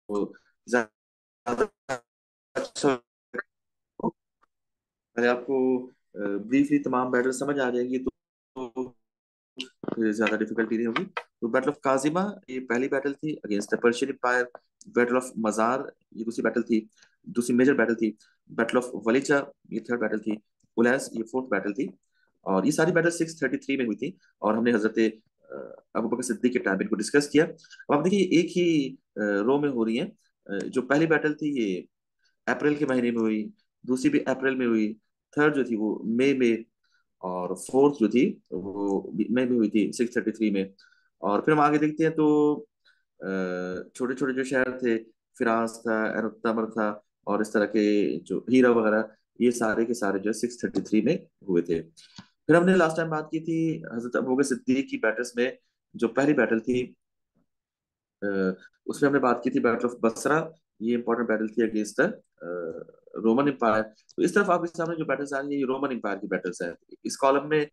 ज्यादा अच्छा, अगर आपको ब्रीफली तमाम बैटल समझ आ जाएंगी तो फिर ज्यादा डिफिकल्टी नहीं होगी। तो बैटल ऑफ काजिमा ये पहली बैटल थी against the Persian empire. Battle of Mazar ये दूसरी बैटल थी, दूसरी मेजर बैटल थी। बैटल ऑफ वलीचा ये थर्ड बैटल थी। उलैस ये फोर्थ बैटल थी। और ये सारी बैटल 633 में हुई थी। और हमने हजरत अबू बकर सिद्दीक के टाइम इनको डिस्कस किया। अब आप देखिए एक ही रो में हो रही है। जो पहली बैटल थी ये अप्रैल के महीने में हुई, दूसरी भी अप्रैल में हुई, थर्ड जो थी वो मई में, और फोर्थ जो थी वो मई में हुई थी 633 में। और फिर हम आगे देखते हैं तो छोटे छोटे जो शहर थे, फिरास था, एनुत्तमर था, और इस तरह के जो हीरा वगैरह, ये सारे के सारे जो है 633 में हुए थे। फिर हमने लास्ट टाइम बात की थी हजरत अबू बकर सिद्दीक की बैटल्स में। जो पहली बैटल थी अ, उसमें हमने बात की थी बैटल ऑफ बसरा। ये इंपॉर्टेंट बैटल थी अगेंस्ट द रोमन एम्पायर। तो इस तरफ आपके सामने जो बैटल्स आ रही है ये रोमन एम्पायर की बैटल्स है। इस कॉलम में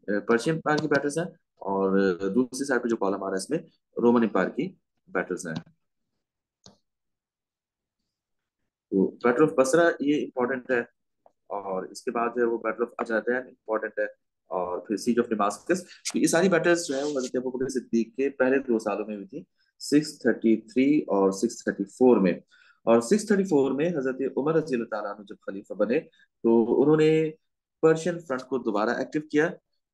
पर्शियन एम्पायर की बैटल्स हैं, और दूसरी साइड पे जो कॉलम आ रहा है इसमें रोमन एम्पायर की बैटल्स हैं। तो बैटल ऑफ बसरा ये इंपॉर्टेंट है, और इसके बाद जो है वो बैटल ऑफ अजादैन इंपॉर्टेंट है, और फिर सीज ऑफ डेमास्कस। तो ये सारी बैटल्स जो है वो हजरत अबू बकर सिद्दीक के पहले 2 सालों में हुई थी, 633 और 634 में। और 634 में हजरत उमर रजी अल्लाह तआला अन्हु जब खलीफा बने तो उन्होंने पर्शियन फ्रंट को दोबारा एक्टिव किया।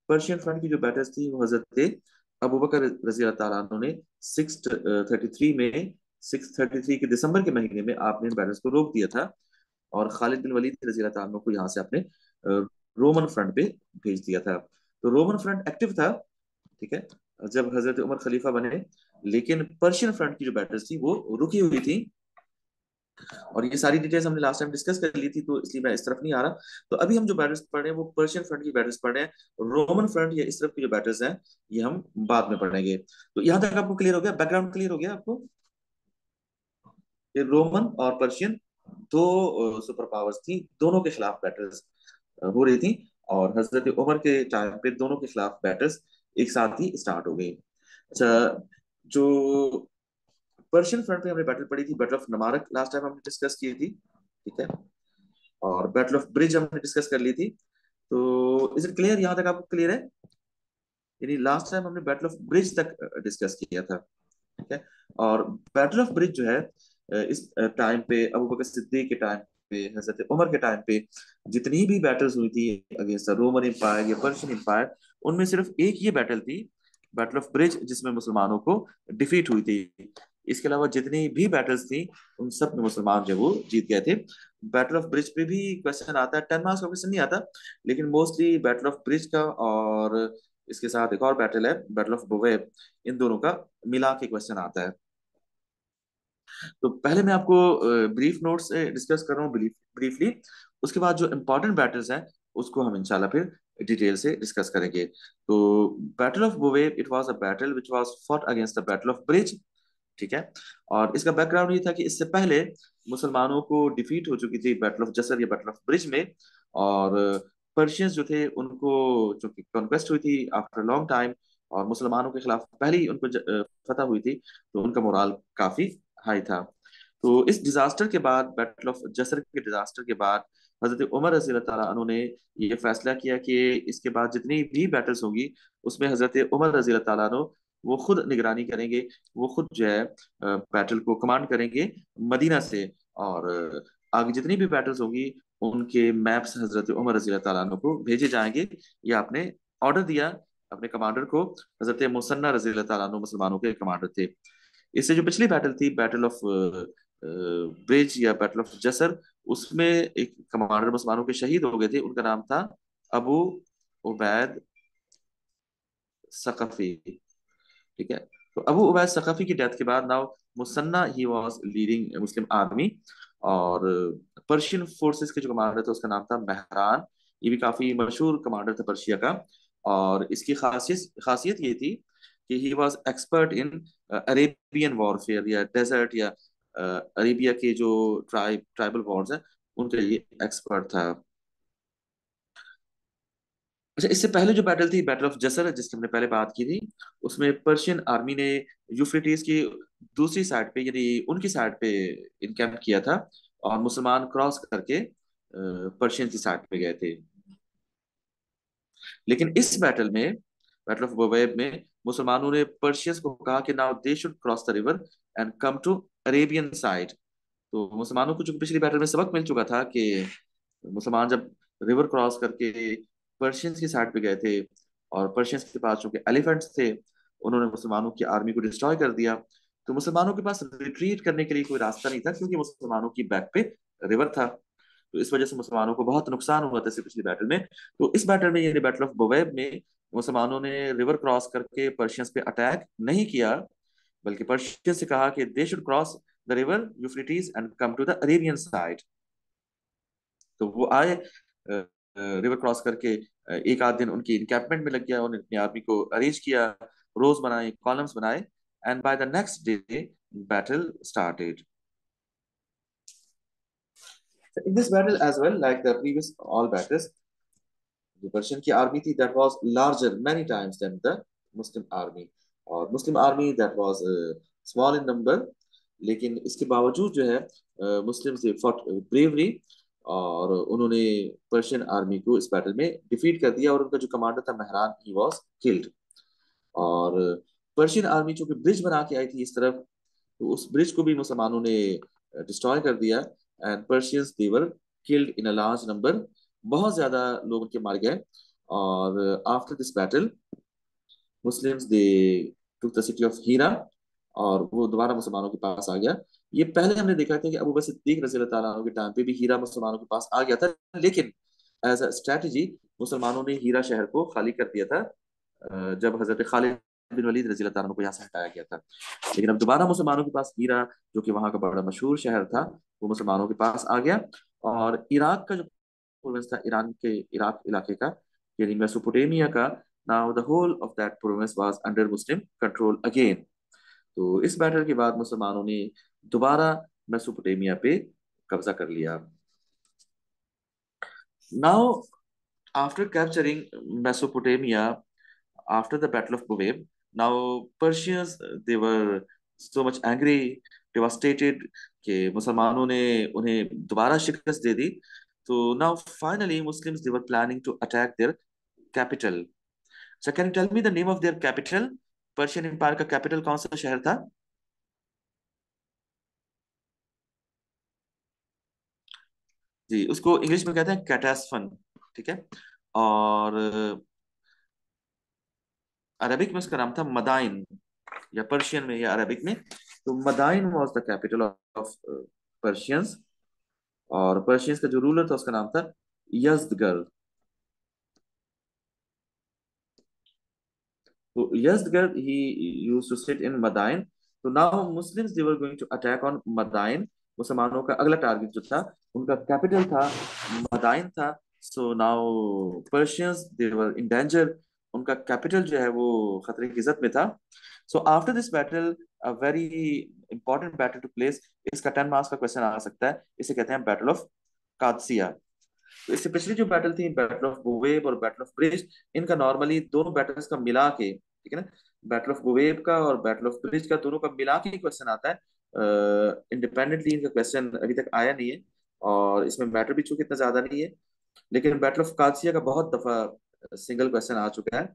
पर्शियन फ्रंट की जो बैटल्स थी वो हजरत अबू बकर रजी अल्लाह तआला अन्हु ने 633 में, 633 के दिसंबर के महीने में आपने इन बैटल्स को रोक दिया था। और खालिद बिन वलीद रजी अल्लाह तआला को यहाँ से आपने रोमन फ्रंट पे भेज दिया था। तो रोमन फ्रंट एक्टिव था, ठीक है, जब हजरत उमर खलीफा बने। लेकिन पर्शियन फ्रंट की जो बैटल्स थी वो रुकी हुई थी। और ये सारी डिटेल्स हमने लास्ट टाइम डिस्कस कर ली थी, तो इसलिए मैं इस तरफ नहीं आ रहा। तो अभी हम जो बैटल्स पढ़ रहे हैं वो पर्शियन फ्रंट की बैटल्स पढ़ रहे हैं। रोमन फ्रंट या इस तरफ की जो बैटल्स हैं ये हम बाद में पढ़ेंगे। तो यहाँ तक आपको क्लियर हो गया, बैकग्राउंड क्लियर हो गया आपको? ये रोमन और पर्शियन दो सुपर पावर्स थी, दोनों के खिलाफ बैटल्स हो रही थी। और हजरत उमर के टाइम पे दोनों के खिलाफ बैटल्स एक साथ ही स्टार्ट हो गई। अच्छा, जो पर्शियन फ्रंट पे हमने बैटल पड़ी थी, बैटल ऑफ नमारक लास्ट टाइम हमने डिस्कस की थी, ठीक है। और बैटल ऑफ ब्रिज हमने डिस्कस कर ली थी। तो इज इट क्लियर, यहाँ तक आपको क्लियर है? यानी लास्ट टाइम हमने बैटल ऑफ ब्रिज तक डिस्कस किया था, ठीक है। और बैटल ऑफ ब्रिज जो है इस टाइम पे अबू बकर सिद्दीक के टाइम पे, हजरत उमर के टाइम पे जितनी भी बैटल्स हुई थी अगेंस्ट रोमन एम्पायर या पर्शियन एम्पायर, उनमें सिर्फ एक ये बैटल थी, बैटल ऑफ ब्रिज, जिसमें मुसलमानों को डिफीट हुई थी। इसके अलावा जितनी भी बैटल्स थी उन सब में मुसलमान जो वो जीत गए थे। बैटल ऑफ ब्रिज पे भी क्वेश्चन आता है, 10 मार्क्स का क्वेश्चन नहीं आता, लेकिन मोस्टली बैटल ऑफ ब्रिज का और इसके साथ एक और बैटल है बैटल ऑफ बुवेब, इन दोनों का मिला के क्वेश्चन आता है। तो पहले मैं आपको ब्रीफ नोट्स डिस्कस कर रहा हूँ, ब्रीफली। उसके बाद जो इंपॉर्टेंट बैटल्स हैं उसको हम इंशाल्लाह फिर डिटेल से डिस्कस करेंगे। तो battle of Buwaib it was a battle which was fought against the battle of bridge, ठीक है। और इसका बैकग्राउंड ये था कि इससे पहले मुसलमानों को डिफीट हो चुकी थी बैटल ऑफ जसर या बैटल ऑफ ब्रिज में। और पर्शियंस जो थे उनको जो कि कॉन्क्वेस्ट हुई थी आफ्टर लॉन्ग टाइम, और मुसलमानों के खिलाफ पहले ही उनको फतह हुई थी, तो उनका मोराल काफी हाई था। तो इस डिजास्टर के बाद, बैटल ऑफ जसर के डिजास्टर के बाद, हजरत उमर रजी अल्लाह ताला अन्हु ने ये फैसला किया कि इसके बाद जितनी भी बैटल्स होंगी उसमें हजरत उमर रजी अल्लाह ताला अन्हु वो खुद निगरानी करेंगे, वो खुद जो है बैटल को कमांड करेंगे मदीना से। और आगे जितनी भी बैटल्स होंगी उनके मैप्स हजरत उमर रजी अल्लाह ताला अन्हु को भेजे जाएंगे। ये आपने ऑर्डर दिया अपने कमांडर को। हजरत मुसन्ना रजी अल्लाह ताला अन्हु मुसलमानों के कमांडर थे। इससे जो पिछली बैटल थी बैटल ऑफ ब्रिज या बैटल ऑफ जसर, उसमें एक कमांडर मुसलमानों के शहीद हो गए थे, उनका नाम था अबू उबैद सकाफी, ठीक है। तो अबू उबैद सकाफी की डेथ के बाद now Muthanna he was leading Muslim army. और पर्शियन फोर्सेस के जो कमांडर थे उसका नाम था महरान। ये भी काफी मशहूर कमांडर था पर्शिया का। और इसकी खासियत खासियत ये थी कि he was expert in Arabian warfare या डेजर्ट या अरेबिया के जो ट्राइबल वॉर्स हैं उनके लिए एक्सपर्ट था। अच्छा, इससे पहले जो बैटल थी, बैटल ऑफ जसर, जिसकी हमने पहले बात की थी, उसमें पर्शियन आर्मी ने यूफ्रेटिस की दूसरी साइड पे, यानी उनकी साइड पे इनकैम्प किया था, और मुसलमान क्रॉस करके पर्शियन की साइड पे गए थे। लेकिन इस बैटल में, बैटल ऑफ बुवेब में, मुसलमानों ने पर्शियंस को कहा कि now they should cross the river and come to Arabian side. तो मुसलमानों को जो पिछली बैटल में सबक मिल चुका था कि मुसलमान जब रिवर क्रॉस करके पर्शियंस की साइड पे गए थे, और पर्शियंस के पास जो कि एलिफेंट्स थे, उन्होंने मुसलमानों की आर्मी को डिस्ट्रॉय कर दिया। तो मुसलमानों के पास रिट्रीट करने के लिए कोई रास्ता नहीं था, क्योंकि मुसलमानों की बैक पे रिवर था। तो इस वजह से मुसलमानों को बहुत नुकसान हुआ था इससे पिछली बैटल में। तो इस बैटल में, यानी बैटल ऑफ बुवैब में, मुसलमानों ने रिवर क्रॉस करके पर्शियंस पे अटैक नहीं किया, बल्कि पर्शियंस से कहा कि they should cross the river Euphrates and come to the Arabian side. तो वो आए, रिवर क्रॉस करके, एक आध दिन उनकी इनकैम्पमेंट में लग गया, उन्होंने अपनी आर्मी को अरेंज किया, रोज बनाए, कॉलम्स बनाए, and by the next day battle started. In this battle as well, like the previous all battles, जो पर्शियन की आर्मी थी, that was larger many times than the Muslim army, और Muslim army that was small in number. लेकिन इसके बावजूद जो है, Muslims they fought bravery, और उन्होंने पर्शियन आर्मी को इस बैटल में डिफीट कर दिया, और उनका जो कमांडर था मेहरान, ही वाज किल्ड। और पर्शियन आर्मी जो कि ब्रिज बना के आई थी इस तरफ, तो उस ब्रिज को भी मुसलमानों ने डिस्ट्रॉय कर दिया, and Persians they were killed in a large number. बहुत ज्यादा लोग उनके मार गए। और after this battle, Muslims they took the city of Hira, और वो दोबारा मुसलमानों के पास आ गया। ये पहले हमने देखा था कि अबू बकर सिद्दीक रज़ी अल्लाह ताला अन्हु के टाइम पे भी हीरा मुसलमानों के पास आ गया था, लेकिन एज अ स्ट्रैटेजी मुसलमानों ने हीरा शहर को खाली कर दिया था, जब हजरत खालिद बिन वलीद रजी अल्लाह तआला को यहाँ से हटाया गया था। लेकिन अब दोबारा मुसलमानों के पास हीरा, जो कि वहाँ का बड़ा मशहूर शहर था, वो मुसलमानों के पास आ गया। और इराक का जो प्रोविंस था, ईरान के इराक इलाके का, यानी मेसोपोटामिया का, now the whole of that province was under Muslim control again. तो इस बैटल के बाद मुसलमानों ने दोबारा मेसोपोटामिया पे कब्जा कर लिया। Now after capturing Mesopotamia, after the battle of Buweb, now Persians, they were so much angry, devastated, कि मुसलमानों ने उन्हें दोबारा शिकस्त दे दी। तो now finally Muslims, they were planning to attack their capital. So can you tell me the name of their capital? Persian empire का capital कौन सा शहर था? जी, उसको इंग्लिश में कहते हैं कैटास्फन। ठीक है। और अरबिक में उसका नाम था मदाइन, या पर्शियन में या अरबिक में। तो Madain was the capital of Persians. और पर्शियंस का जो रूलर था, उसका नाम था यजदगर्द। तो Yazdegerd, he used to sit in Madain. तो now Muslims they were going to attack on Madain. मुसलमानों का अगला टारगेट जो था, उनका कैपिटल था, मदाइन था। So now Persians they were in danger. उनका कैपिटल जो है वो खतरे की जद में था। So after this battle, a very important battle to place. इसका 10 मार्क्स का क्वेश्चन आ सकता है। इसे कहते हैं बैटल ऑफ कादसिया। तो इससे पिछली जो बैटल थी, बैटल ऑफ बुवेब और बैटल ऑफ ब्रिज, इनका नॉर्मली दोनों बैटल्स का मिला के, ठीक है ना, बैटल ऑफ बुवेब का और बैटल ऑफ ब्रिज का, दोनों का मिला के क्वेश्चन आता है। इंडिपेंडेंटली इनका क्वेश्चन अभी तक आया नहीं है, और इसमें मैटर भी चूंकि इतना ज्यादा नहीं है। लेकिन बैटल ऑफ कादसिया का बहुत दफा सिंगल क्वेश्चन आ चुका है।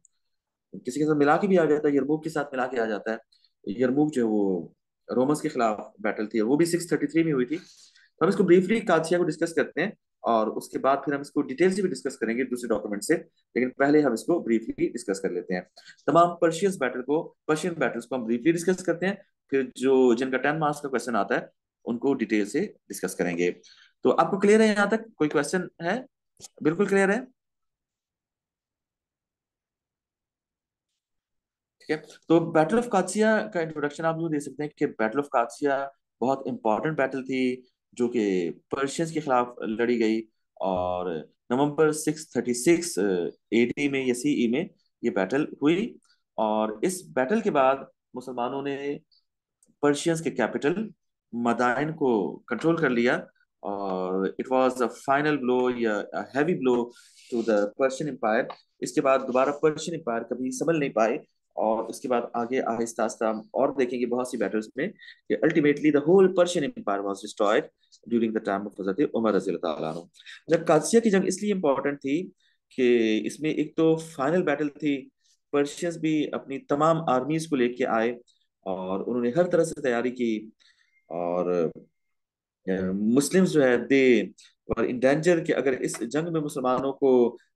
किसी के साथ मिला के भी आ जाता है, यरमुक के साथ मिला के आ जाता है। यरमुक जो है वो रोमन्स के खिलाफ बैटल थी, और वो भी 633 में हुई थी। तो हम इसको ब्रीफली कादसिया को डिस्कस करते हैं, और उसके बाद फिर हम इसको डिटेल से भी डिस्कस करेंगे दूसरे डॉक्यूमेंट से। लेकिन पहले हम इसको ब्रीफली डिस्कस कर लेते हैं। तमाम पर्शियन बैटल्स को हम ब्रीफली डिस्कस करते हैं। फिर जो जिनका 10 मार्क्स का क्वेश्चन आता है, उनको डिटेल से डिस्कस करेंगे। तो आपको क्लियर है यहाँ तक? कोई क्वेश्चन है? बिल्कुल क्लियर है। ठीक है। तो बैटल ऑफ कादसिया का इंट्रोडक्शन आप यूँ दे सकते हैं कि बैटल ऑफ कादसिया बहुत इंपॉर्टेंट बैटल थी, जो कि पर्शियंस के खिलाफ लड़ी गई। और नवंबर 636 एडी में या सीई में ये बैटल हुई। और इस बैटल के बाद मुसलमानों ने पर्शियंस के कैपिटल मदाइन को कंट्रोल कर लिया, और it was a final blow या heavy blow to the Persian empire. इसके बाद दोबारा पर्शियन एम्पायर कभी संभल नहीं पाए, और उसके बाद आगे आहिस्ता आहिस्ता हम और देखेंगे बहुत सी बैटल्स में कि ultimately the whole Persian empire was destroyed during the time of हजरत उमर रजी अल्लाह ताला अन्हु। जब कादसिया की जंग इसलिए इंपॉर्टेंट थी कि इसमें एक तो फाइनल बैटल थी, पर्शियंस भी अपनी तमाम आर्मीज को लेके आए और उन्होंने हर तरह से तैयारी की, और मुस्लिम्स जो है दे और इन डेंजर कि अगर इस जंग में मुसलमानों को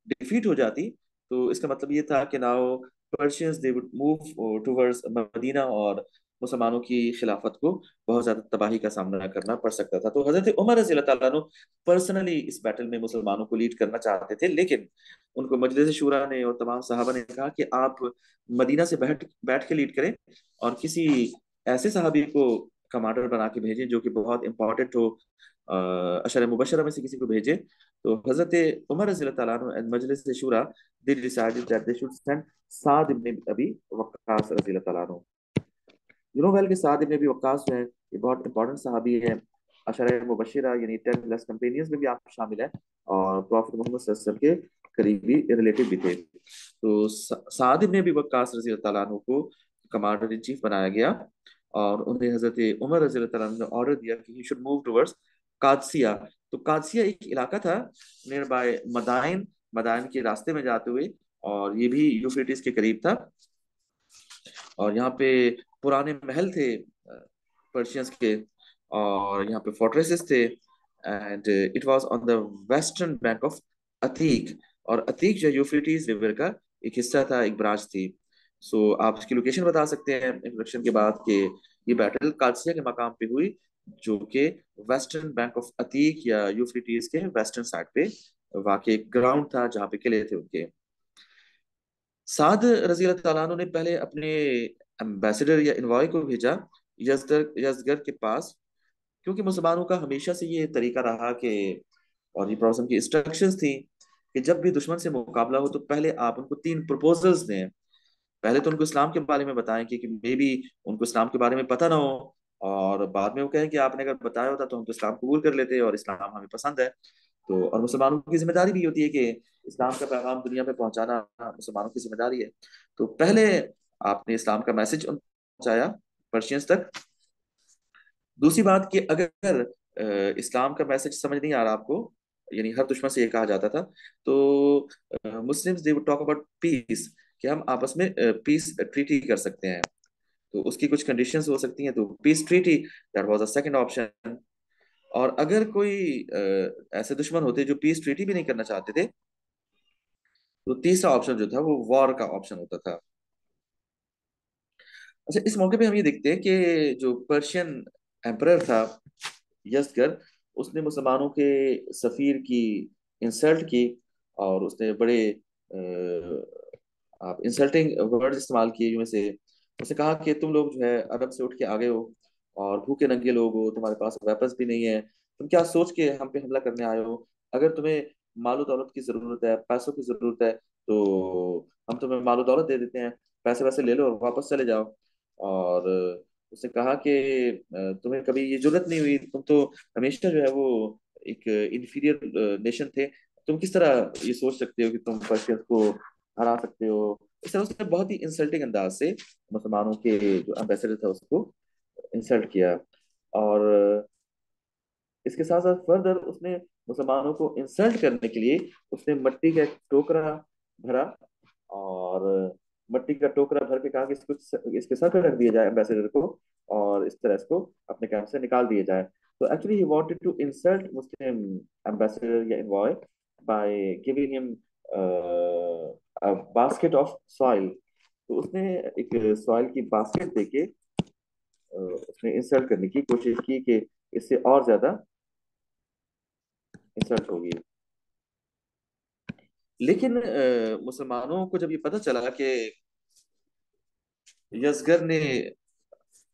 डिफीट हो जाती तो इसका मतलब ये था कि now Persians they would move towards Medina, और मुसलमानों की खिलाफत को बहुत ज्यादा तबाही का सामना करना पड़ सकता था। तो हजरत उमर रजी अल्लाह तआला अन्हु पर्सनली इस बैटल में मुसलमानों को लीड करना चाहते थे, लेकिन उनको मजलिस शूरा ने और तमाम सहाबा ने कहा कि आप मदीना से बैठ बैठ के लीड करें और किसी ऐसे सहाबी को कमांडर बना के भेजें जो कि बहुत इंपॉर्टेंट हो, अशर मुबशरा में से किसी को भेजें। तो हजरत उमर रज़ी अल्लाह तआला अन्हु एंड मजलिस शूरा they decided that they should send Saad ibn Abi Waqqas रज़ी अल्लाह तआला अन्हु। यू नो वेल कि साद इब्न अबी वक्कास जो है ये बहुत इंपॉर्टेंट सहाबी है, अशर मुबशरा यानी 10 प्लस कंपेनियंस में भी आप शामिल है, और प्रॉफिट मोहम्मद सल्लल्लाहु अलैहि वसल्लम के करीबी रिलेटिव भी थे। तो साद इब्न अबी वक्कास रज़ी अल्लाह तआला अन्हु को कमांडर इन चीफ बनाया गया, और उन्हें हजरत उमर रज़ी अल्लाह तआला ने ऑर्डर दिया कि he should move towards Qadisiyyah. तो कादसिया एक इलाका था नियर बाय मदाइन, मदाइन के रास्ते में जाते हुए, और ये भी यूफ्रेटिस के करीब था, और यहाँ पे पुराने महल थे पर्शियंस के, और यहाँ पे फोर्ट्रेसेस थे, and it was on the western bank of Atiq. और अतीक जो यूफ्रेटिस रिवर का एक हिस्सा था, एक ब्रांच थी। सो आप इसकी लोकेशन बता सकते हैं इंट्रोडक्शन के बाद कि ये बैटल कादसिया के मकाम पे हुई, जो कि वेस्टर्न बैंक ऑफ अतीक या यूफ्रेटिस के वेस्टर्न साइड पे वाकई ग्राउंड था जहाँ पे किले थे उनके। साद रजी अल्लाह तआला अन्हु ने पहले अपने एम्बेसडर या इन्वॉय को भेजा यजगर के पास, क्योंकि मुसलमानों का हमेशा से ये तरीका रहा कि, और ये प्रॉब्लम की इंस्ट्रक्शंस थी कि जब भी दुश्मन से मुकाबला हो तो पहले आप उनको 3 प्रपोजल्स दें। पहले तो उनको इस्लाम के बारे में बताएं कि मे बी उनको इस्लाम के बारे में पता ना हो, और बाद में वो कहें कि आपने अगर बताया होता तो हम तो इस्लाम कबूल कर लेते और इस्लाम हमें पसंद है। तो और मुसलमानों की जिम्मेदारी भी होती है कि इस्लाम का पैगाम दुनिया में पहुंचाना मुसलमानों की जिम्मेदारी है। तो पहले आपने इस्लाम का मैसेज पहुंचाया पर्शियंस तक। दूसरी बात कि अगर इस्लाम का मैसेज समझ नहीं आ रहा आपको, यानी हर दुश्मन से ये कहा जाता था, तो Muslims they would talk about piece, कि हम आपस में पीस ट्रीटी कर सकते हैं। तो उसकी कुछ कंडीशंस हो सकती हैं, तो peace treaty that was a second option. और अगर कोई ऐसे दुश्मन होते जो पीस ट्रीटी भी नहीं करना चाहते थे, तो तीसरा ऑप्शन जो था वो वॉर का ऑप्शन होता था। अच्छा, इस मौके पे हम ये देखते हैं कि जो पर्शियन एम्परर था यज़गर, उसने मुसलमानों के सफीर की इंसल्ट की, और उसने बड़े आप इंसल्टिंग वर्ड इस्तेमाल किए जिनमें से उसने कहा कि तुम लोग जो है अरब से उठ के आ गए हो और भूखे नंगे लोग हो, तुम्हारे पास वेपन्स भी नहीं है, तुम क्या सोच के हम पे हमला करने आए हो? अगर तुम्हें मालो दौलत की जरूरत है, पैसों की जरूरत है, तो हम तुम्हें मालो दौलत दे देते हैं, पैसे वैसे ले लो और वापस चले जाओ। और उसने कहा कि तुम्हें कभी ये जरूरत नहीं हुई, तुम तो हमेशा जो है वो एक इंफीरियर नेशन थे, तुम किस तरह ये सोच सकते हो कि तुम पर्शियंस को हरा सकते हो? इस तरह उसने बहुत ही इंसल्टिंग अंदाज से मुसलमानों के जो एम्बेसडर था उसको इंसल्ट किया। और इसके साथ साथ फर्दर उसने मुसलमानों को इंसल्ट करने के लिए उसने मिट्टी का एक टोकरा भरा, और मिट्टी का टोकरा भर के कहा कि इसको इसके सर पे रख दिया जाए एम्बेसडर को, और इस तरह इसको अपने कैंप से निकाल दिया जाए। तो actually he wanted to insult Muslim ambassador या envoy by giving him basket of soil. तो उसने एक सॉइल की बास्केट देके उसने इंसल्ट करने की कोशिश की कि इससे और ज्यादा इंसल्ट होगी। लेकिन मुसलमानों को जब ये पता चला कि यजगर ने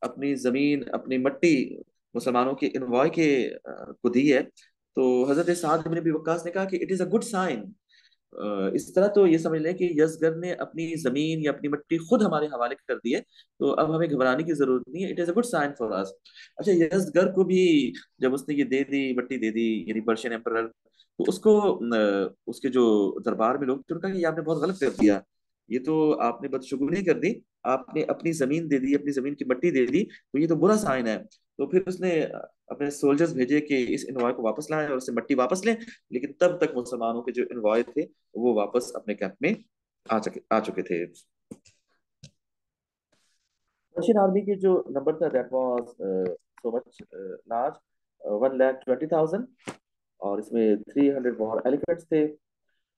अपनी जमीन अपनी मट्टी मुसलमानों के इन्वॉय के को दी है, तो हजरत साद इब्न अबी वक्कास ने कहा कि it is a good sign इस तरह तो ये समझ लें कि यजगर ने अपनी जमीन या अपनी मिट्टी खुद हमारे हवाले कर दी है, तो अब हमें घबराने की जरूरत नहीं है। It is a good sign for us. अच्छा, यजगर को भी जब उसने ये दे दी, मिट्टी दे दी, यानी पर्शियन एम्परर, तो उसको उसके जो दरबार में लोग थे उनका, ये आपने बहुत गलत कर दिया, ये तो आपने बदशगुनी कर दी, आपने अपनी जमीन दे दी, अपनी जमीन की मिट्टी दे दी, तो ये तो बुरा साइन है। तो फिर उसने अपने सोल्जर्स भेजे कि इस इन्वॉय को वापस लाएं और उससे मिट्टी वापस लें। लेकिन तब तक मुसलमानों के जो इन्वॉय थे वो वापस अपने कैंप में आ चुके थे। रशियन आर्मी के जो नंबर था, that was so much large, 1,20,000, और इसमें 300 वॉर एलिफेंट्स थे।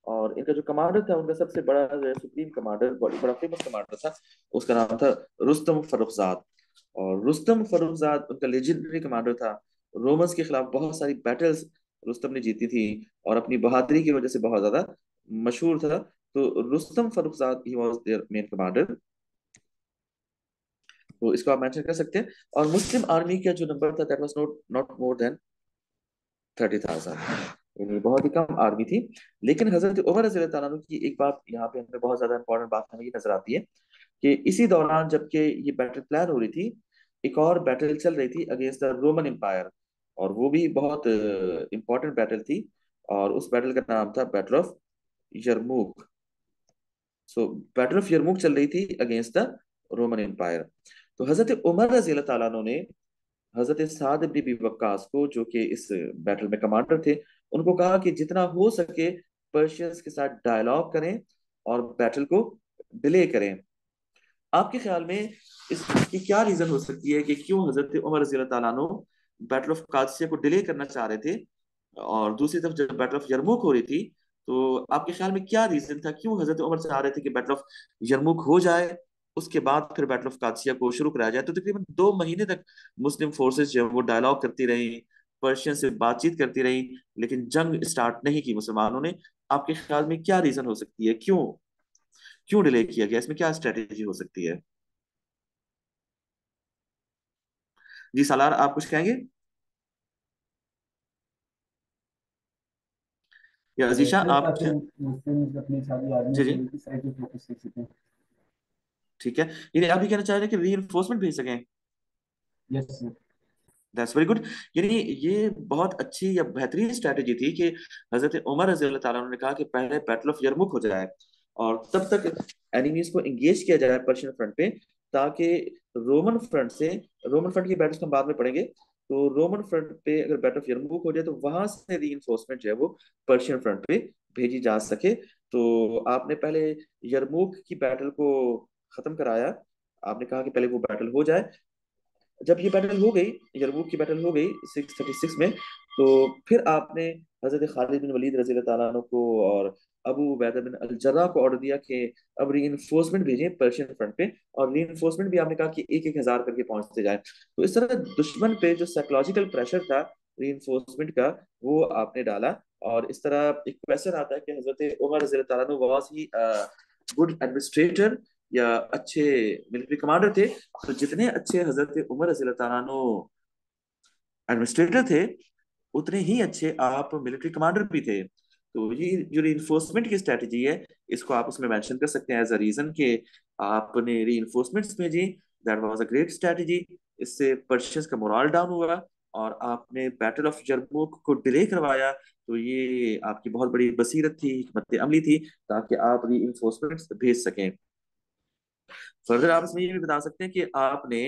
और इनका जो कमांडर था, उनका सबसे बड़ा जो है सुप्रीम कमांडर, बड़ा फेमस कमांडर था, उसका नाम था रुस्तम फर्रुखजाद। और रुस्तम फर्रुखजाद उनका लेजेंडरी कमांडर था। रोमन्स के खिलाफ बहुत सारी बैटल्स रुस्तम ने जीती थी, और अपनी बहादुरी की वजह से बहुत ज्यादा मशहूर था। तो Rustam Farrukhzad he was their main commander, तो इसको आप मेंशन कर सकते हैं। और मुस्लिम आर्मी का जो नंबर था, that was not not more than 30,000, यानी बहुत ही कम आर्मी थी। लेकिन हजरत उमर रज़ी अल्लाह तआला अन्हु की एक बात यहाँ पे हमें बहुत ज्यादा इंपॉर्टेंट बात हमें ये नजर आती है कि इसी दौरान जबकि ये बैटल प्लान हो रही थी, एक और बैटल चल रही थी अगेंस्ट द रोमन एम्पायर, और वो भी बहुत इंपॉर्टेंट बैटल थी। और उस बैटल का नाम था battle of यरमूक। So battle of यरमूक चल रही थी अगेंस्ट द रोमन एम्पायर। तो हजरत उमर रज़ी अल्लाह तआला अन्हु ने हजरत साद इब्न अबी वक्कास को, जो कि इस बैटल में कमांडर थे, उनको कहा कि जितना हो सके पर्शियंस के साथ डायलॉग करें और बैटल को डिले करें। आपके ख्याल में इसकी क्या रीजन हो सकती है कि क्यों हजरत उमर रज़ी अल्लाह तआला अन्हु बैटल ऑफ कादसिया को डिले करना चाह रहे थे, और दूसरी तरफ जब बैटल ऑफ यरमुक हो रही थी, तो आपके ख्याल में क्या रीजन था, क्यों हजरत उमर चाह रहे थे कि बैटल ऑफ यरमुक हो जाए, उसके बाद फिर बैटल ऑफ कादसिया को शुरू कराया जाए? तो तकरीबन 2 महीने तक मुस्लिम फोर्सेस जो है वो डायलॉग करती रही, पर्शियन से बातचीत करती रही, लेकिन जंग स्टार्ट नहीं की मुसलमानों ने। आपके ख्याल में क्या रीजन हो सकती है, क्यों क्यों डिले किया गया, इसमें क्या स्ट्रेटेजी हो सकती है? जी सालार, आप कुछ कहेंगे? या अजीशा, सर आप कुछ ताकि कहें? मुस्लिम अपनी सारी आर्मी जी को जी, एक ही साइड पे फोकस कर सकें। ठीक है। यानी आप ये कहना चाह रहे हैं कि री भेज सकें? Yes sir. That's very good. यानी ये बहुत अच्छी या बेहतरीन स्ट्रैटेजी थी कि हजरत उमर रजी अल्लाह ताला ने कहा कि पहले बैटल ऑफ यरमुक हो जाए, और तब तक एनिमीज को एंगेज किया जाए पर्शियन फ्रंट पे, ताकि रोमन फ्रंट से, रोमन फ्रंट की बैटल्स हम बाद में पढ़ेंगे, तो रोमन फ्रंट पे अगर बैटल ऑफ यरमुक हो जाए तो वहां से रीइंफोर्समेंट जो है वो पर्शियन फ्रंट पे भेजी जा सके। तो आपने पहले यरमुक की बैटल को खत्म कराया, आपने कहा कि पहले वो बैटल हो जाए। जब ये बैटल हो गई, यरमूक की बैटल हो गई 636 में, तो फिर आपने हजरत खालिद बिन वलीद रजी अल्लाह तआला अन्हु को और अबू उबैदा बिन अल जर्राह को ऑर्डर दिया कि अब रीइंफोर्समेंट भेजें पर्शियन फ्रंट पे। और रीइंफोर्समेंट भी आपने कहा कि एक एक हजार करके पहुंचते जाए। तो इस तरह दुश्मन पे जो साइकोलॉजिकल प्रेशर था रीइंफोर्समेंट का, वो आपने डाला। और इस तरह एक क्वेश्चन आता है कि हजरत उमर रजी अल्लाह तआला अन्हु वाज ही गुड एडमिनिस्ट्रेटर या अच्छे मिलिट्री कमांडर थे? तो जितने अच्छे हजरत उमर रज़ी अल्लाह तआला अन्हु एडमिनिस्ट्रेटर थे, उतने ही अच्छे आप मिलिट्री कमांडर भी थे। तो ये जो रीइंफोर्समेंट की स्ट्रेटजी है, इसको आप उसमें मेंशन कर सकते हैं एज अ रीजन कि आपने रीइंफोर्समेंट्स भेजी, that was a great strategy. इससे पर्शियंस का मोरल डाउन हुआ, और आपने बैटल ऑफ यरमुक को डिले करवाया, तो ये आपकी बहुत बड़ी बसीरत थी, हिकमत अमली थी, ताकि आप रीइंफोर्समेंट्स भेज सकें। फर्दर आप इसमें ये भी बता सकते हैं कि आपने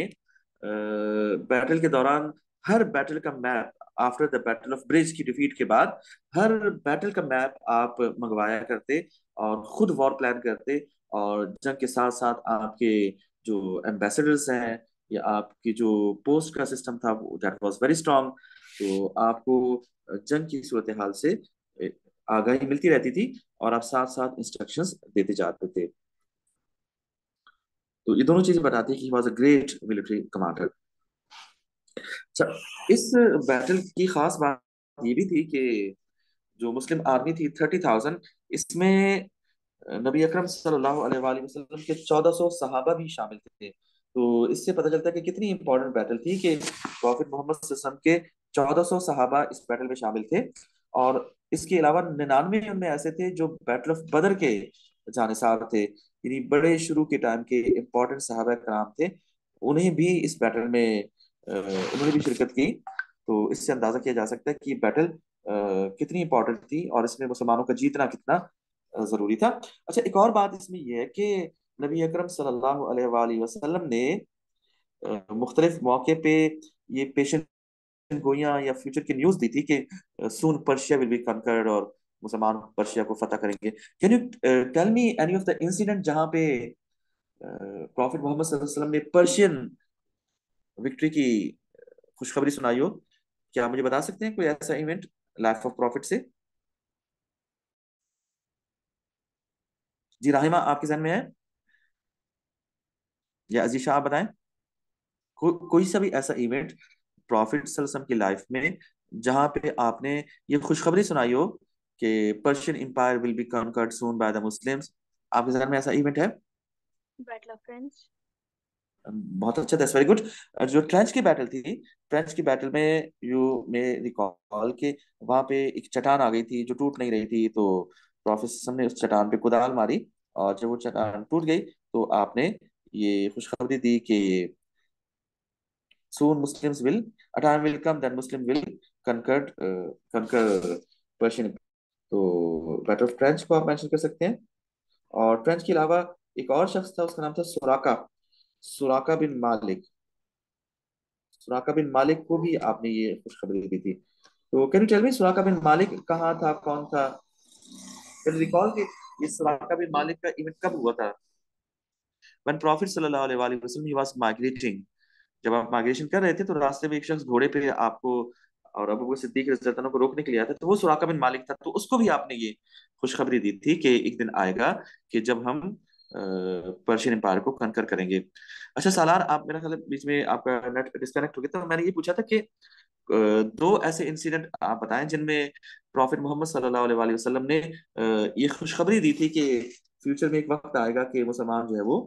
बैटल के दौरान हर बैटल का map, after the battle of bridge की डिफीट के बाद, हर बैटल का मैप आप मंगवाया करते और खुद वॉर प्लान करते। और जंग के साथ साथ आपके जो एम्बेसडर्स हैं या आपकी जो पोस्ट का सिस्टम था, दैट वाज वेरी स्ट्रांग। तो आपको जंग की सूरत हाल से आगाही मिलती रहती थी, और आप साथ साथ इंस्ट्रक्शंस देते जाते थे। तो ये दोनों चीजें बताती है कि he was a great military commander. अच्छा, इस बैटल की खास बात ये भी थी कि जो मुस्लिम आर्मी थी 30,000, इसमें नबी अकरम सल्लल्लाहु अलैहि वसल्लम के 1400 सहाबा भी शामिल थे। तो इससे पता चलता है कि कितनी इंपॉर्टेंट बैटल थी कि प्रॉफिट मोहम्मद सल्लल्लाहु अलैहि वसल्लम के 1400 सहाबा इस बैटल में शामिल थे। और इसके अलावा 99 उनमें ऐसे थे जो बैटल ऑफ बदर के जानिसार थे, यानी बड़े शुरू के टाइम के इंपॉर्टेंट सहाबा कराम थे। उन्हें भी इस बैटल में उन्होंने भी शिरकत की। तो इससे अंदाजा किया जा सकता है कि बैटल कितनी इंपॉर्टेंट थी और इसमें मुसलमानों का जीतना कितना जरूरी था। अच्छा, एक और बात इसमें यह है कि नबी अकरम सल्लल्लाहु अलैहि वसल्लम ने मुख्तलिफ मौके पे ये पेशेंट गोइयां या फ्यूचर की न्यूज दी थी कि soon Persia will be conquered और मुसलमान पर्शिया को फतह करेंगे। Can you tell me any of the incident जहां पे प्रॉफिट मोहम्मद सल्लल्लाहु अलैहि वसल्लम ने पर्शियन विक्ट्री की खुशखबरी सुनाई हो? क्या मुझे बता सकते हैं कोई ऐसा इवेंट लाइफ ऑफ प्रॉफिट से? जी राहिमा, आपके जहन में है या अजीज शाह, आप बताएं। कोई सा भी ऐसा इवेंट प्रॉफिट सल्लल्लाहु अलैहि वसल्लम की लाइफ में जहां पे आपने ये खुशखबरी सुनाई हो कि Persian empire will be conquered soon by the Muslims. आपके जहन में ऐसा इवेंट है? Battle of French. बहुत अच्छा, दैट्स वेरी गुड। जो ट्रेंच की बैटल थी, ट्रेंच की बैटल में यू मे रिकॉल के वहां पे एक चट्टान आ गई थी जो टूट नहीं रही थी, तो प्रोफेसर ने उस चट्टान पे कुदाल मारी और जब वो चट्टान टूट गई तो आपने ये खुशखबरी दी कि soon Muslims will, a time will come that Muslim will conquer conquer Persian। तो बैटल ऑफ ट्रेंच को आप मेंशन कर सकते हैं। और ट्रेंच के अलावा एक और शख्स था, उसका नाम था सुराका, सुराका बिन मालिक। सुराका बिन मालिक को भी आपने ये खुशखबरी दी थी। तो कैन यू टेल मी सुराका बिन मालिक कहाँ था, कौन था? कैन रिकॉल कि ये सुराका बिन मालिक का इवेंट कब हुआ था? व्हेन प्रॉफिट सल्लल्लाहु अलैहि वसल्लम ही वाज माइग्रेटिंग, जब आप माइग्रेशन कर रहे थे तो रास्ते में एक शख्स घोड़े पे आपको और अबू बकर सिद्दीक रज़ियल्लाहु अन्हु को रोकने के लिए आया था, तो वो सुराका बिन मालिक था। तो उसको भी आपने ये खुशखबरी दी थी कि एक दिन आएगा कि जब हम पर्शियन एम्पायर को कनकर करेंगे। अच्छा सालार, आप मेरा ख्याल है बीच में आपका नेट डिस्कनेक्ट हो गया, तो मैंने ये पूछा था कि दो ऐसे इंसिडेंट आप बताएं जिनमें प्रॉफिट मोहम्मद सल्लल्लाहु अलैहि वसल्लम ने ये खुशखबरी दी थी कि फ्यूचर में एक वक्त आएगा कि मुसलमान जो है वो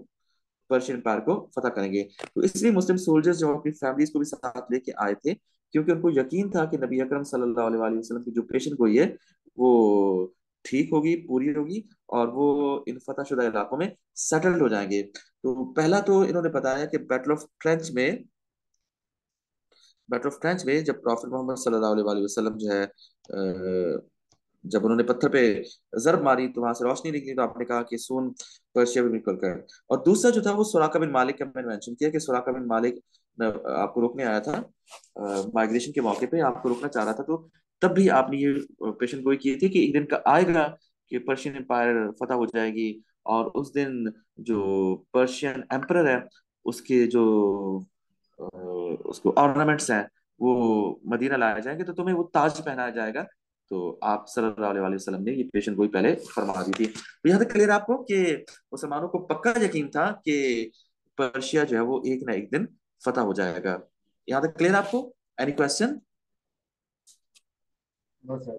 पर्शियन एम्पायर को फतह करेंगे। तो इसलिए मुस्लिम सोल्जर्स जो अपनी फैमिलीज को भी साथ लेके आए थे, क्योंकि उनको यकीन था कि नबी अकरम सल्लल्लाहु अलैहि वसल्लम की जो पेशेंट गोई है वो ठीक होगी, पूरी होगी, और वो इन फतहशुदा इलाकों में सेटल्ड हो जाएंगे। तो पहला तो इन्होंने बताया कि बैटल ऑफ ट्रेंच में जब प्रॉफिट मोहम्मद सल्लल्लाहु अलैहि वसल्लम जो है जब उन्होंने पत्थर पे जरब मारी तो वहां से रोशनी निकली, तो आपने कहा कि सून पर्शिया भी निकल कर। और दूसरा जो था वो सुराका बिन मालिक का मैंने मेंशन किया कि सुराका बिन मालिक आपको रोकने आया था माइग्रेशन के मौके पे, आपको रोकना चाह रहा था। तो तब भी आपने ये पेशेंट गोई की थी कि एक दिन का आएगा कि पर्शियन एम्पायर फतह हो जाएगी, और उस दिन जो पर्शियन एम्परर है उसके जो उसको ऑर्नामेंट्स हैं वो मदीना लाए जाएंगे, तो तुम्हें वो ताज पहनाया जाएगा। तो आप सल्लल्लाहु अलैहि वसल्लम ने ये पेशन गोई पहले फरमा दी थी। तो यहाँ तक क्लियर आपको कि मुसलमानों को पक्का यकीन था कि पर्शिया जो है वो एक ना एक दिन फतह हो जाएगा। यहाँ तक क्लियर आपको? Any question? No sir.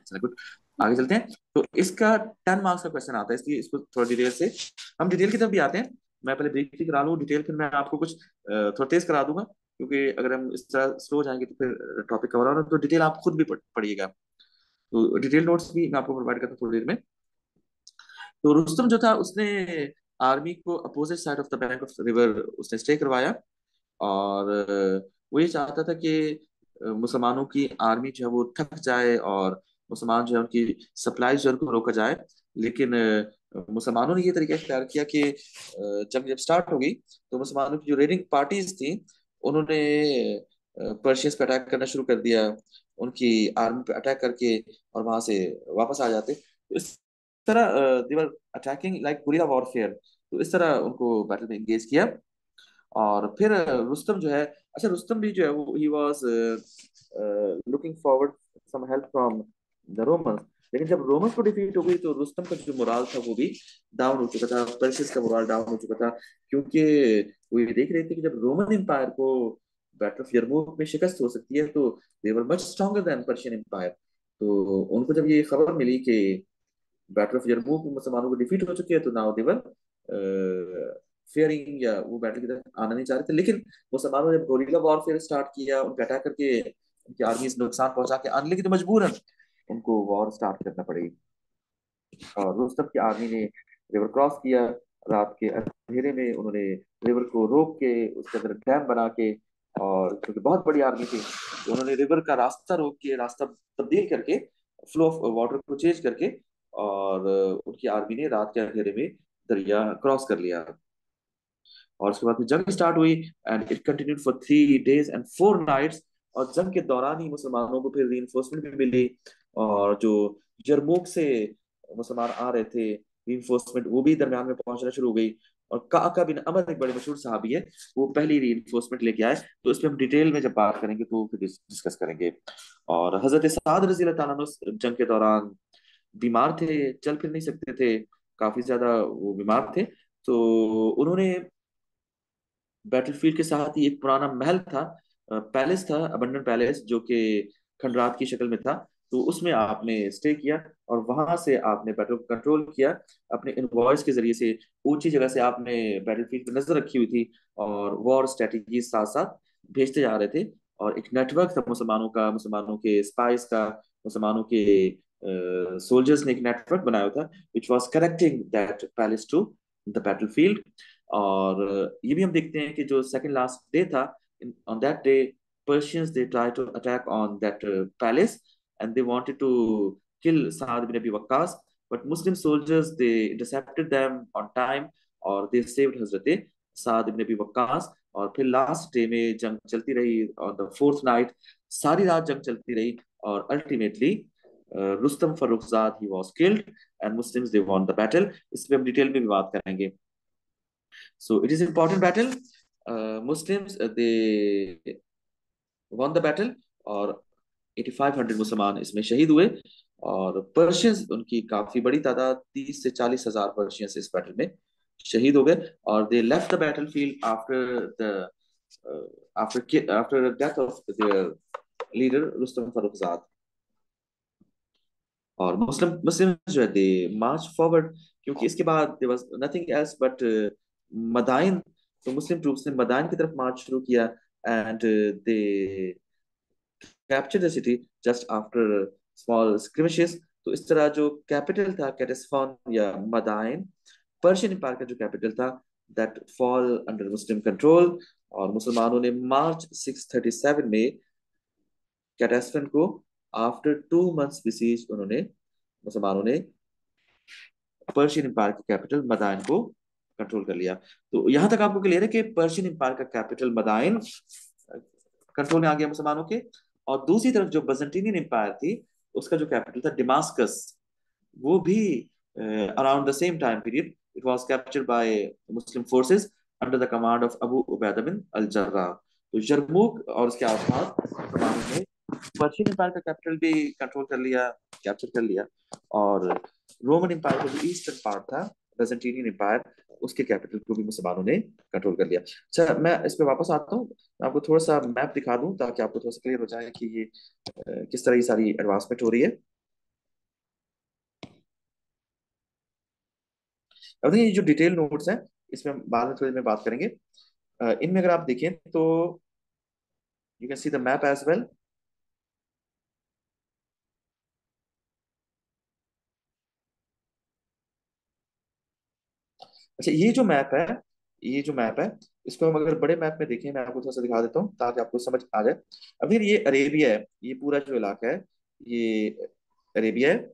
चलो गुड, आगे चलते हैं। तो इसका 10 मार्क्स का क्वेश्चन आता है, इसलिए इसको थोड़ा डिटेल से हम डिटेल की तरफ भी आते हैं। मैं पहले ब्रीफली करा लूँ डिटेल, फिर मैं आपको कुछ थोड़ा तेज करा दूंगा, क्योंकि अगर हम इस तरह स्लो जाएंगे तो फिर टॉपिक कवर हो, तो डिटेल आप खुद भी पढ़िएगा। तो डिटेल नोट्स भी मैं आपको प्रोवाइड करता हूँ थोड़ी देर में। तो रुस्तम जो था उसने आर्मी को opposite side of the bank of river उसने स्टे करवाया, और वो ये चाहता था कि मुसलमानों की आर्मी जो है वो थक जाए और मुसलमान जो है उनकी सप्लाई जो है उनको रोका जाए। लेकिन मुसलमानों ने ये तरीका इख्तियार किया कि जंग जब स्टार्ट हो गई तो मुसलमानों की जो रेडिंग पार्टीज थी उन्होंने पर्शियंस पे अटैक करना शुरू कर दिया, उनकी आर्मी पे अटैक करके और वहां से वापस आ जाते। तो इस तरह देवर अटैकिंग लाइक गुरिल्ला वॉरफेयर, तो इस तरह उनको बैटल में एंगेज किया। और फिर रुस्तम जो है, अच्छा रुस्तम भी जो है वो ही was looking forward some help from the Romans. लेकिन जब रोमन्स को डिफीट हो गई तो रुस्तम का जो मोराल था वो भी डाउन हो चुका था, पर्शियंस का मोराल डाउन हो चुका था, क्योंकि वो ये देख रहे थे कि जब रोमन एम्पायर को बैटल ऑफ यरमूक में शिकस्त हो सकती है तो they were much stronger than Persian empire. तो उनको जब ये खबर मिली कि बैटल ऑफ यरमूक में मुसलमानों को डिफीट हो चुकी है, तो नाउ दे वर फेयरिंग, या वो बैटल की तरफ आना नहीं चाह रहे थे। लेकिन मुसलमानों ने गोरिल्ला वॉरफेयर स्टार्ट किया, उनका अटैक करके उनकी आर्मी नुकसान पहुंचा के आने, लेकिन तो मजबूरन उनको वॉर स्टार्ट करना पड़ी। और रुस्तम की आर्मी ने रिवर क्रॉस किया। रात के अंधेरे में उन्होंने रिवर को रोक के उसके अंदर डैम बना के, और क्योंकि बहुत बड़ी आर्मी थी तो उन्होंने रिवर का रास्ता रोक के, रास्ता तब्दील करके, फ्लो ऑफ वाटर को चेंज करके, और उनकी आर्मी ने रात के अंधेरे में दरिया क्रॉस कर लिया। और उसके बाद फिर जंग स्टार्ट हुई, and it continued for 3 days and 4 nights। और जंग के दौरान ही मुसलमानों को फिर रीइंफोर्समेंट भी मिली, और जो जरमूक से मुसलमान आ रहे थे रीइंफोर्समेंट, वो भी दरमियान में पहुंचना शुरू हो गई। और काका बिन अमर एक बड़े मशहूर सहाबी है, वो पहली रीइंफोर्समेंट लेके आए। तो इस पे हम डिटेल में जब बात करेंगे तो फिर डिस्कस करेंगे। और हजरत साद रजी अल्लाह तआला अन्हु जंग के दौरान बीमार थे, चल फिर नहीं सकते थे, काफी ज्यादा वो बीमार थे। तो उन्होंने बैटलफील्ड के साथ ही एक पुराना महल था, पैलेस था, अबंडन पैलेस, जो कि खंडरात की शक्ल में था। तो उसमें आपने स्टे किया, और वहां से आपने बैटल को कंट्रोल किया। अपने इनवॉइस के जरिए से ऊंची जगह से आपने बैटलफील्ड पर नजर रखी हुई थी, और वॉर स्ट्रेटेजी साथ साथ भेजते जा रहे थे। और एक नेटवर्क था मुसलमानों का, मुसलमानों के स्पाइस का, मुसलमानों के सोल्जर्स ने एक नेटवर्क बनाया हुआ था, which was connecting that palace to the battlefield. और ये भी हम देखते हैं कि जो सेकंड लास्ट डे था, on that day Persians they tried to attack on that palace, and they wanted to kill Saad bin Abi Waqqas, but Muslim soldiers they intercepted them on time, और they saved Hazrat Saad bin Abi Waqqas। और फिर last day में जंग चलती रही, on the fourth night सारी रात जंग चलती रही, और ultimately Rustam Farrukhzad he was killed, and Muslims they won the battle. इस पे हम डिटेल में भी बात करेंगे। So it is important battle. Muslims they won the battle, और 8500 मुसलमान इसमें शहीद हुए। और पर्शियंस उनकी काफी बड़ी तादाद, 30 से 40 हजार पर्शियंस इस बैटल में शहीद हो गए। और they left the battlefield after death of their leader Rustam Farrukhzad. और मुस्लिम मुस्लिम जो है दे मार्च फॉरवर्ड, क्योंकि इसके बाद there was nothing else but Madain. तो मुस्लिम ट्रूप्स ने मदाइन की तरफ मार्च शुरू किया, and they capture the city just after small skirmishes. तो इस तरह जो कैपिटल था कैटेसफॉन या मदाइन, पर्शियन एम्पायर का जो कैपिटल था, that fall under Muslim control. और मुसलमानों ने मार्च 637 में कैटेसफन को, आफ्टर 2 months बिसीज, उन्होंने मुसलमानों ने पर्शियन एम्पायर की कैपिटल मदाइन को कंट्रोल कर लिया। तो यहां तक आपको क्लियर है कि पर्शियन एम्पायर का कैपिटल मदाइन कंट्रोल में आ गया मुसलमानों के। और दूसरी तरफ जो बजंटीनियन एम्पायर थी, उसका जो कैपिटल था डिमास्कस, वो भी around the same time period it was captured by Muslim forces under the command of Abu Ubaidah bin al Jarrah. तो यरमुक और उसके आसपास मुसलमानों ने पर्शियन एम्पायर का कैपिटल भी कंट्रोल कर लिया, कैप्चर कर लिया। और रोमन एम्पायर का जो ईस्टर्न पार्ट था, बेजेंटीनियन एम्पायर, उसके कैपिटल को भी मुसलमानों ने कंट्रोल कर लिया। अच्छा, मैं इस पे वापस आता हूँ, मैं आपको थोड़ा सा मैप दिखा दूं ताकि आपको थोड़ा सा क्लियर हो जाए कि ये किस तरह ये सारी एडवांसमेंट हो रही है। अब देखिए, ये जो डिटेल नोट्स हैं, इसमें हम बाद में थोड़ी देर में बात करेंगे। इनमें अगर आप देखें तो you can see the map as well. अच्छा, ये जो मैप है इसको हम अगर बड़े मैप में देखें, मैं आपको थोड़ा सा दिखा देता हूँ ताकि आपको समझ आ जाए। अब ये अरेबिया है, ये पूरा जो इलाका है, ये अरेबिया है।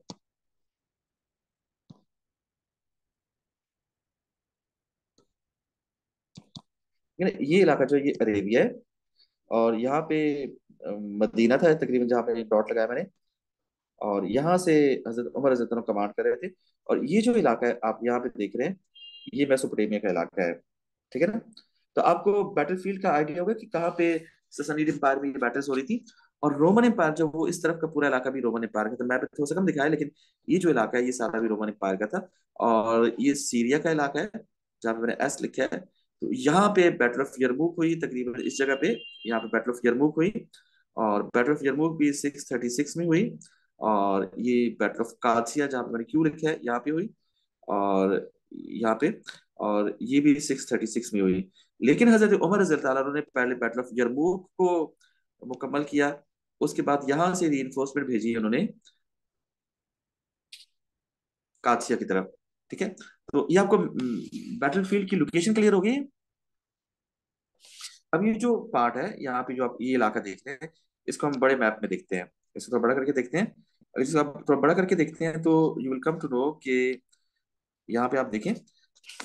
ये इलाका जो है, ये अरेबिया है। और यहाँ पे मदीना था तकरीबन, जहाँ पे डॉट लगाया मैंने। और यहाँ से हजरत उमर रज़ी अल्लाह अन्हु कमांड कर रहे थे। और ये जो इलाका है आप यहाँ पे देख रहे हैं, ये मेसोपोटामिया का इलाका है, ठीक है ना। तो आपको बैटलफील्ड का आइडिया होगा कि कहाँ पे ससनीड एम्पायर में ये बैटल्स हो रही थी। और रोमन एम्पायर जो, वो इस तरफ का पूरा इलाका भी रोमन एम्पायर का था। मैं थोड़ा सा कम दिखाया, लेकिन ये जो इलाका है ये सारा भी रोमन एम्पायर का था। और ये सीरिया का इलाका है, जहाँ पे मैंने एस लिखा है। तो यहाँ पे बैटल ऑफ यरमुक हुई तकरीबन इस जगह पे, यहाँ पे बैटल ऑफ यरमुक हुई। और बैटल ऑफ यरमुक भी 636 में हुई। और ये बैटल ऑफ कादसिया, जहाँ पे मैंने क्यू लिखा है, यहाँ पे हुई। और यहाँ पे, और ये भी 636 में हुई। लेकिन हजरत उमर रज़ी अल्लाह अन्हु ने पहले बैटल ऑफ यरमूक को मुकम्मल किया। उसके बाद यहाँ से रीइंफोर्समेंट भेजी उन्होंने कादसिया की तरफ। ठीक है, तो ये आपको बैटलफील्ड की लोकेशन क्लियर होगी। अब ये जो पार्ट है यहाँ पे, जो आप ये इलाका देख रहे हैं, इसको हम बड़े मैप में देखते हैं। इसको थोड़ा बड़ा करके देखते हैं। अगर इसको आप थोड़ा बड़ा करके देखते हैं तो you will come to know कि यहाँ पे आप देखें,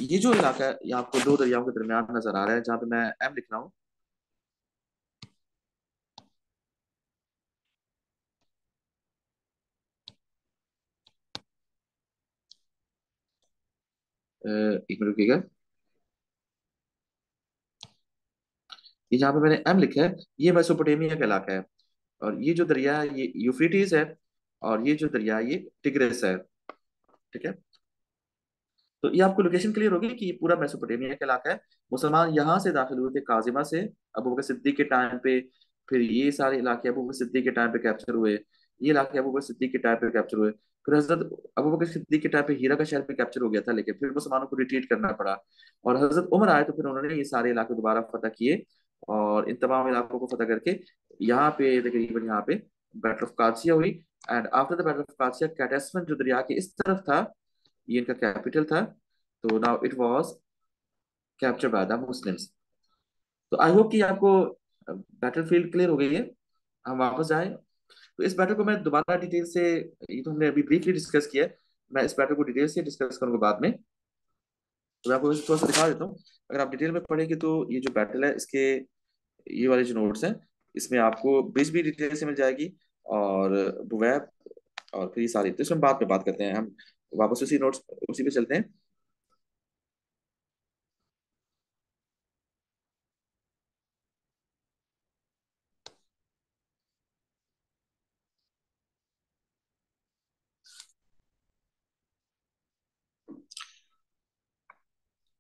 ये जो इलाका है, ये आपको दो दरियाओं के दरमियान नजर आ रहा है, जहाँ पे मैं एम लिख रहा हूँ। एक मिनट रुकिएगा। ये जहाँ पे मैंने एम लिखा है, ये मेसोपोटामिया का इलाका है। और ये जो दरिया है ये यूफ्रेटिस है। और ये जो दरिया है ये टिग्रिस है। ठीक है, तो ये आपको लोकेशन क्लियर होगी कि ये पूरा मेसोपोटामिया का इलाका है। मुसलमान यहाँ से दाखिल हुए थे काजिमा से, अबू बकर सिद्दीक के टाइम पे। फिर ये सारे इलाके अबू बकर सिद्दीक के टाइम पे कैप्चर हुए। ये इलाके अबू बकर सिद्दीक के टाइम पे कैप्चर हुए। फिर हजरत अबू बकर सिद्दीक के टाइम पे हीरा का शहर भी कैप्चर हो गया था, लेकिन फिर मुसलमानों को रिट्रीट करना पड़ा। और हजरत उमर आए तो फिर उन्होंने ये सारे इलाके दोबारा फतह किए। और इन तमाम इलाकों को फतह करके यहाँ पे तकरीबन यहाँ पे बैटल ऑफ कादसिया हुई। And after the battle of Qadisiyyah Ctesiphon जो दरिया के इस तरफ था, ये इनका कैपिटल था। तो now it was capture bye the Muslims. तो आई होप कि आपको बैटलफील्ड क्लियर हो गई है। हम वापस जाएं, तो इस बैटल को मैं दोबारा डिटेल से, ये तो हमने अभी ब्रीफली डिस्कस किया है, मैं इस बैटल को डिटेल से डिस्कस करूंगा बाद में। तो मैं आपको थोड़ा सा दिखा देता हूँ। अगर आप डिटेल में पढ़ेंगे तो ये जो बैटल है, इसके ये वाले जो नोट्स हैं, इसमें आपको बीच भी डिटेल से मिल जाएगी। और बुवैब और फिर ये सारी, तो इसमें बाद में बात करते हैं हम। वापस उसी नोट्स, उसी पे चलते हैं।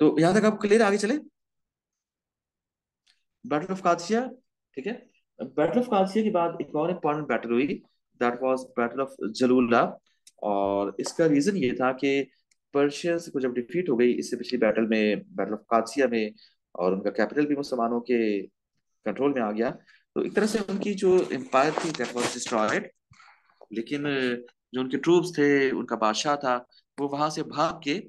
तो यहाँ तक आप क्लियर, आगे चले। Battle of Qadisiyyah. ठीक है, बैटल ऑफ कादसिया के बाद एक और इम्पोर्टेंट बैटल हुई, दैट वाज बैटल ऑफ जलूला। और इसका रीजन ये था कि पर्शियंस को जब डिफीट हो गई इससे पिछली बैटल में, बैटल ऑफ कादसिया में, और उनका कैपिटल भी मुसलमानों के कंट्रोल में आ गया, तो एक तरह से उनकी जो एम्पायर थी दैट वाज डिस्ट्रॉयड। लेकिन जो उनके ट्रूप्स थे, उनका बादशाह था, वो वहां से भाग के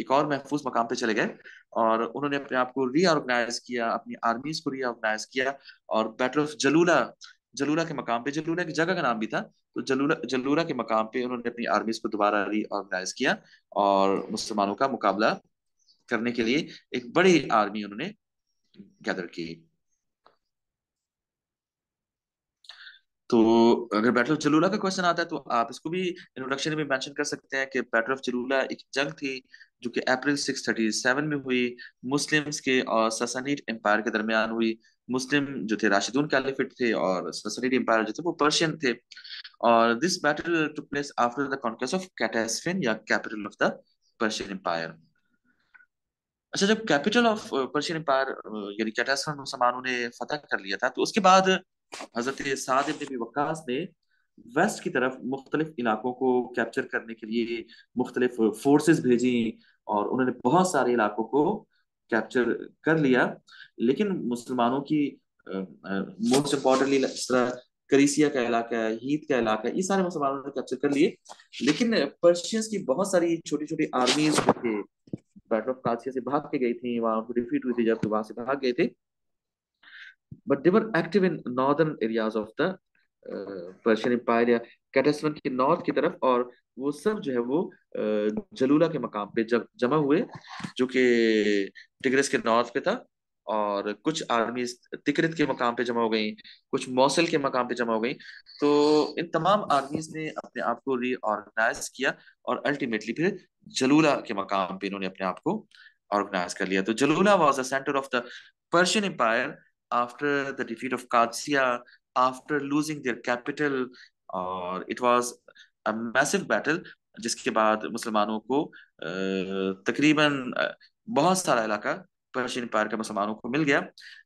एक और महफूज मकाम पे चले गए। और उन्होंने अपने आप को रीऑर्गेनाइज किया, अपनी आर्मीज को रीऑर्गेनाइज किया। और बैटल ऑफ जलूला, जलूला के मकाम पे, जलूला की जगह का नाम भी था, तो जलूला जलूला के मकाम पे उन्होंने अपनी आर्मीज को दोबारा रीऑर्गेनाइज किया। और मुसलमानों का मुकाबला करने के लिए एक बड़ी आर्मी उन्होंने गैदर की। तो अगर बैटल ऑफ जलूला का क्वेश्चन आता है तो आप इसको भी इंट्रोडक्शन में मेंशन कर सकते हैं कि बैटल ऑफ जलूला एक जंग थी जो कि अप्रैल 637 में हुई, मुस्लिम्स के और ससानीड एम्पायर के दरमियान हुई। मुस्लिम जो थे राशिदून कैलिफेट थे, और ससानीड एम्पायर जो थे वो पर्शियन थे। और this battle took place after the conquest of Ctesiphon, या capital of the Persian empire. अच्छा, जब कैपिटल ऑफ पर्शियन एम्पायर यानी कैटेस्फिन मुसलमानों ने फतह कर लिया था, तो उसके बाद हजरत साद इब्न अबी वक्कास ने वेस्ट की तरफ मुख्तलिफ इलाकों को कैप्चर करने के लिए मुख्तलिफ फोर्सेस भेजी। और उन्होंने बहुत सारे इलाकों को कैप्चर कर लिया। लेकिन मुसलमानों की मोस्ट इम्पोर्टेंटली इस तरह करीसिया का इलाका है, हीथ का इलाका है, ये सारे मुसलमानों ने कैप्चर कर लिए। लेकिन पर्शियंस की बहुत सारी छोटी छोटी आर्मीज जो थे, बैटल ऑफ कासिया से भाग के गई थी, वहां उनको डिफीट हुई थी जब, तो वहां से भाग गए थे। But they were active in northern areas of the Persian empire, या कैटेसवन के नॉर्थ की तरफ। और वो सब जो है वो जलूला के मकाम पे जब जमा हुए, जो कि टिग्रिस के नॉर्थ पे था। और कुछ आर्मीज तिकरित के मकाम पे जमा हो गई, कुछ मौसल के मकाम पे जमा हो गई। तो इन तमाम आर्मीज ने अपने आप को रीऑर्गेनाइज किया, और अल्टीमेटली फिर जलूला के मकाम पे इन्होंने अपने आप को ऑर्गेनाइज कर लिया। तो Jalula was the centre of the Persian empire after the defeat of Qadsiya, after losing their capital, और it was a massive battle, जिसके बाद मुसलमानों को तकरीबन बहुत सारा इलाका पर्शियन एम्पायर का मुसलमानों को मिल गया।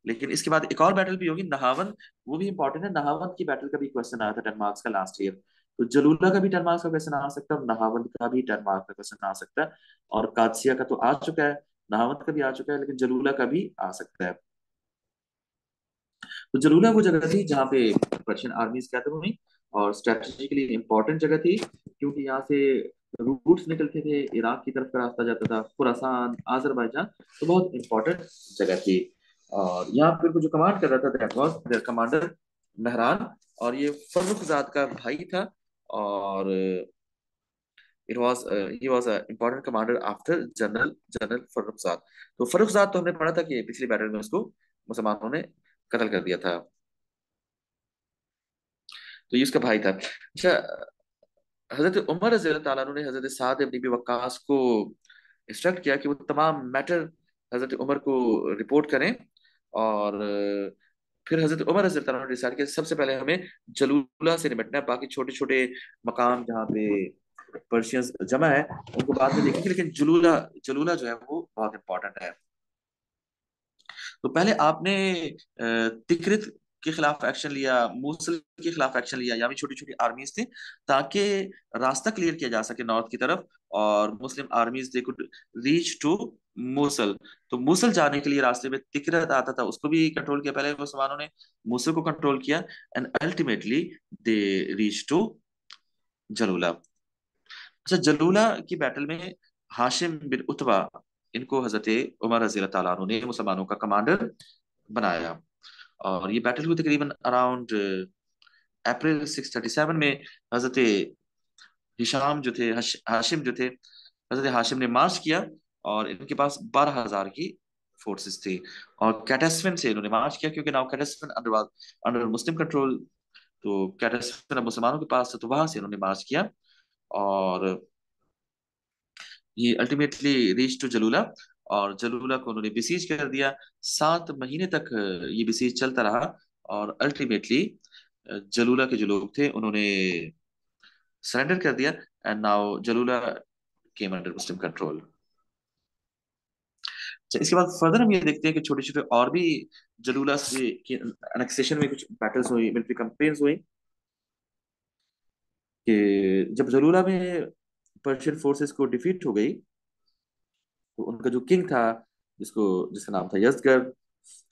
लेकिन इसके बाद एक और बैटल भी होगी, नहावन। वो भी इंपॉर्टेंट है, नहावन की बैटल का भी क्वेश्चन आया था 10 मार्क्स का लास्ट ईयर। तो जलूला का भी 10 मार्क्स का क्वेश्चन आ सकता है, और नहावन का भी 10 मार्क्स का क्वेश्चन आ सकता है। और कादसिया का तो आ चुका है, नहावन का भी आ चुका है, लेकिन जलूला का भी आ सकता है। तो जलूला वो जगह थी जहाँ पे पर्शियन आर्मीज कैटर हुई, और स्ट्रेटेजिकली इंपॉर्टेंट जगह थी, क्योंकि यहाँ से रूट्स निकलते थे, इराक की तरफ का रास्ता जाता था, खुरासान, आजरबाईजान। तो बहुत इंपॉर्टेंट जगह थी। और यहाँ पर जो कमांड कर रहा था that was their commander Mihran. और ये फर्रुखजाद का भाई था। और it was he was a important commander after general general Farrukhzad. तो फर्रुखजाद तो हमने पढ़ा था कि पिछली बैटल में उसको मुसलमानों ने कत्ल कर दिया था। तो ये उसका भाई था। अच्छा, हजरत उमर रज़ी अल्लाह ताला अन्हु ने हजरत साद इब्न अबी वक्कास को इंस्ट्रक्ट किया कि वो तमाम मैटर हजरत उमर को रिपोर्ट करें। और फिर हजरत उमर रज़ी अल्लाह ताला ने डिसाइड किया सबसे पहले हमें जलूला से निपटना है। बाकी छोटे छोटे मकाम जहाँ पे पर्शियंस जमा है उनको बाद में देखेंगे, लेकिन जलूला जलूला जो है वो बहुत इंपॉर्टेंट है। तो पहले आपने तिकरित के खिलाफ एक्शन लिया, मूसल के खिलाफ एक्शन लिया, यहाँ भी छोटी छोटी आर्मीज थी ताकि रास्ता क्लियर किया जा सके नॉर्थ की तरफ, और Muslim armies they could reach to Mosul. तो मूसल जाने के लिए रास्ते में तिकरित आता था, उसको भी कंट्रोल किया पहले मुसलमानों ने, मूसल को कंट्रोल किया। And ultimately they reach to Jalula. अच्छा, जलूला की बैटल में हाशिम बिन उतबा, इनको हजरत उमर रजी अल्लाह ताला अन्हु ने मुसलमानों का कमांडर बनाया। और ये बैटल हुई तकरीबन अराउंड अप्रैल 637 में। हजरत हिशाम जो थे, हाशिम जो थे, हजरत हाशिम ने मार्च किया और इनके पास 12,000 की फोर्सेस थी। और कैटस्फिन से इन्होंने मार्च किया, क्योंकि now Ctesiphon under under Muslim control. तो कैटस्फिन अब मुसलमानों के पास था, तो वहां से इन्होंने मार्च किया। और ये अल्टीमेटली रीच टू जलूला। और जलूला को उन्होंने बिसीज कर दिया। 7 महीने तक ये बिसीज चलता रहा। और अल्टीमेटली जलूला के जो लोग थे उन्होंने सरेंडर कर दिया। And now Jalula came under Muslim control. इसके बाद फर्दर हम ये देखते हैं कि छोटे छोटे और भी जलूला से के एनेक्सेशन में कुछ बैटल्स हुई, मिलिट्री कैंपेन्स हुई। कि जब जलूला में पर्शियन फोर्सेस को डिफीट हो गई, तो उनका जो किंग था, जिसको जिसका नाम था यजगर,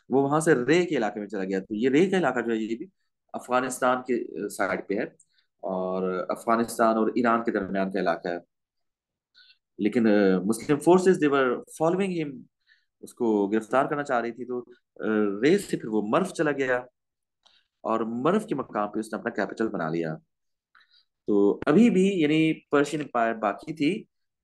वो वहां से रे के इलाके में चला गया। तो ये रे का इलाका जो है ये भी अफगानिस्तान के साइड पे है, और अफगानिस्तान और ईरान के दरमियान का इलाका है। लेकिन Muslim forces they were following him, उसको गिरफ्तार करना चाह रही थी। तो रे से फिर वो मर्व चला गया, और मर्व के मकाम पे उसने अपना कैपिटल बना लिया। तो अभी भी यानी पर्शियन एम्पायर बाकी थी।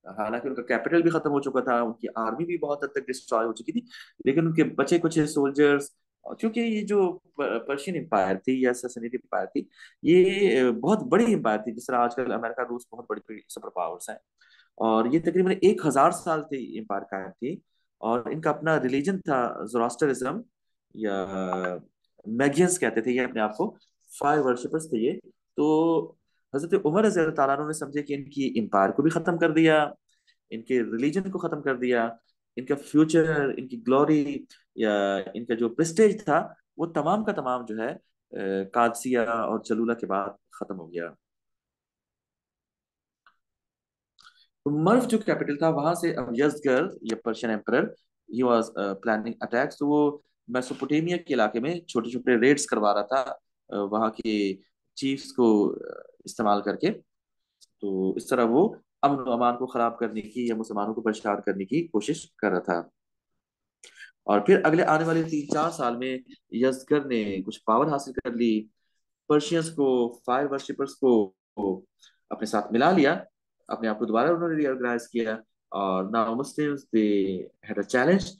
हालांकि उनका कैपिटल भी खत्म हो चुका था, उनकी आर्मी भी बहुत हद तक डिस्ट्रॉय हो चुकी थी, लेकिन उनके बचे कुछ सोल्जर्स, क्योंकि ये जो पर्शियन एम्पायर थी या सैसनिड एम्पायर थी, ये बहुत बड़ी एम्पायर थी। जिस तरह आजकल अमेरिका रूस बहुत बड़ी बड़ी सुपर पावर्स हैं। और ये तकरीबन 1,000 साल से एम्पायर कायम थी। और इनका अपना रिलीजन था जोरास्ट्रिज्म, या मैगियंस कहते थे ये अपने आप को, फायर वर्शिपर्स थे ये। तो हजरत उमर रज़ी अल्लाह ताला अन्हु ने समझे कि इनकी एम्पायर को भी खत्म कर दिया, इनके रिलीजन को खत्म कर दिया, इनका फ्यूचर, इनकी ग्लोरी, या इनका जो प्रेस्टेज था, वो तमाम का तमाम जो है कादसिया और जलूला के बाद खत्म हो गया। तो मर्व जो कैपिटल था वहां से अब यजगर या Persian emperor, he was planning attacks. तो वो मेसोपोटामिया के इलाके में छोटे छोटे रेड्स करवा रहा था, वहां के चीफ्स को इस्तेमाल करके। तो इस तरह वो अमन और अमान को खराब करने की या मुसलमानों को परेशान करने की कोशिश कर रहा था। और फिर अगले आने वाले 3-4 साल में यजगर ने कुछ पावर हासिल कर ली, पर्शियंस को, फायर वर्शिपर्स को अपने साथ मिला लिया, अपने आप को दोबारा उन्होंने रीऑर्गेनाइज किया। और now Muslims they had a challenge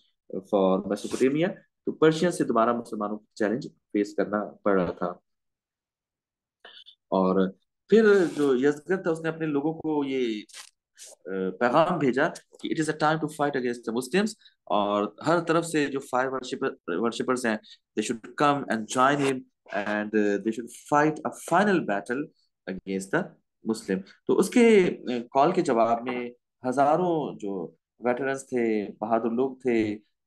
for Mesopotamia. तो पर्शियन से दोबारा मुसलमानों को चैलेंज फेस करना पड़ रहा था। और फिर जो यजगर था उसने अपने लोगों को ये पैगाम भेजा कि it is a time to fight against the Muslims. और हर तरफ से जो फायर वर्शिपर्स हैं, they should come and join him, and they should fight a final battle against the Muslim. तो उसके कॉल के जवाब में हजारों जो वेटरन्स थे, बहादुर लोग थे,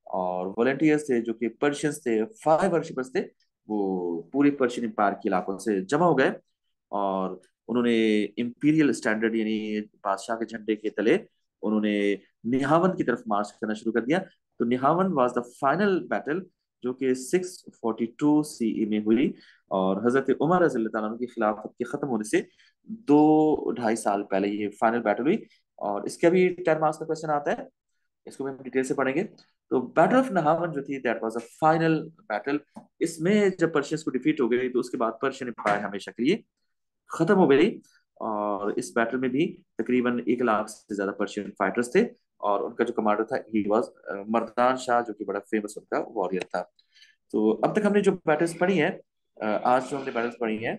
और वॉलेंटियर्स थे, जो कि पर्शियंस थे, फायर वर्शिपर्स थे, वो पूरे पर्शियन एम्पायर के इलाकों से जमा हो गए। और उन्होंने इंपीरियल स्टैंडर्ड यानी बादशाह के झंडे के तले उन्होंने निहावन की तरफ मार्च करना शुरू कर दिया। तो निहावन वाज द फाइनल बैटल जो कि 642 सीई में हुई, और हजरत उमर रज़ी अल्लाह तआला अन्हु की खिलाफत के खत्म होने से 2-2.5 साल पहले ये फाइनल बैटल हुई। और इसका भी 10 मार्क्स का क्वेश्चन आता है, इसको भी हम डिटेल से पढ़ेंगे। तो बैटल ऑफ नहावन जो थी, that was a final battle. इसमें जब पर्शियंस को डिफीट हो गई तो उसके बाद पर्शियन एम्पायर हमेशा के लिए खत्म हो गई। और इस बैटल में भी तकरीबन 1 लाख से ज्यादा पर्शियन फाइटर्स थे, और उनका जो कमांडर था ही वाज मर्दान शाह, जो कि बड़ा फेमस उनका वॉरियर था। तो अब तक हमने जो बैटल्स पढ़ी है, आज जो हमने बैटल्स पढ़ी है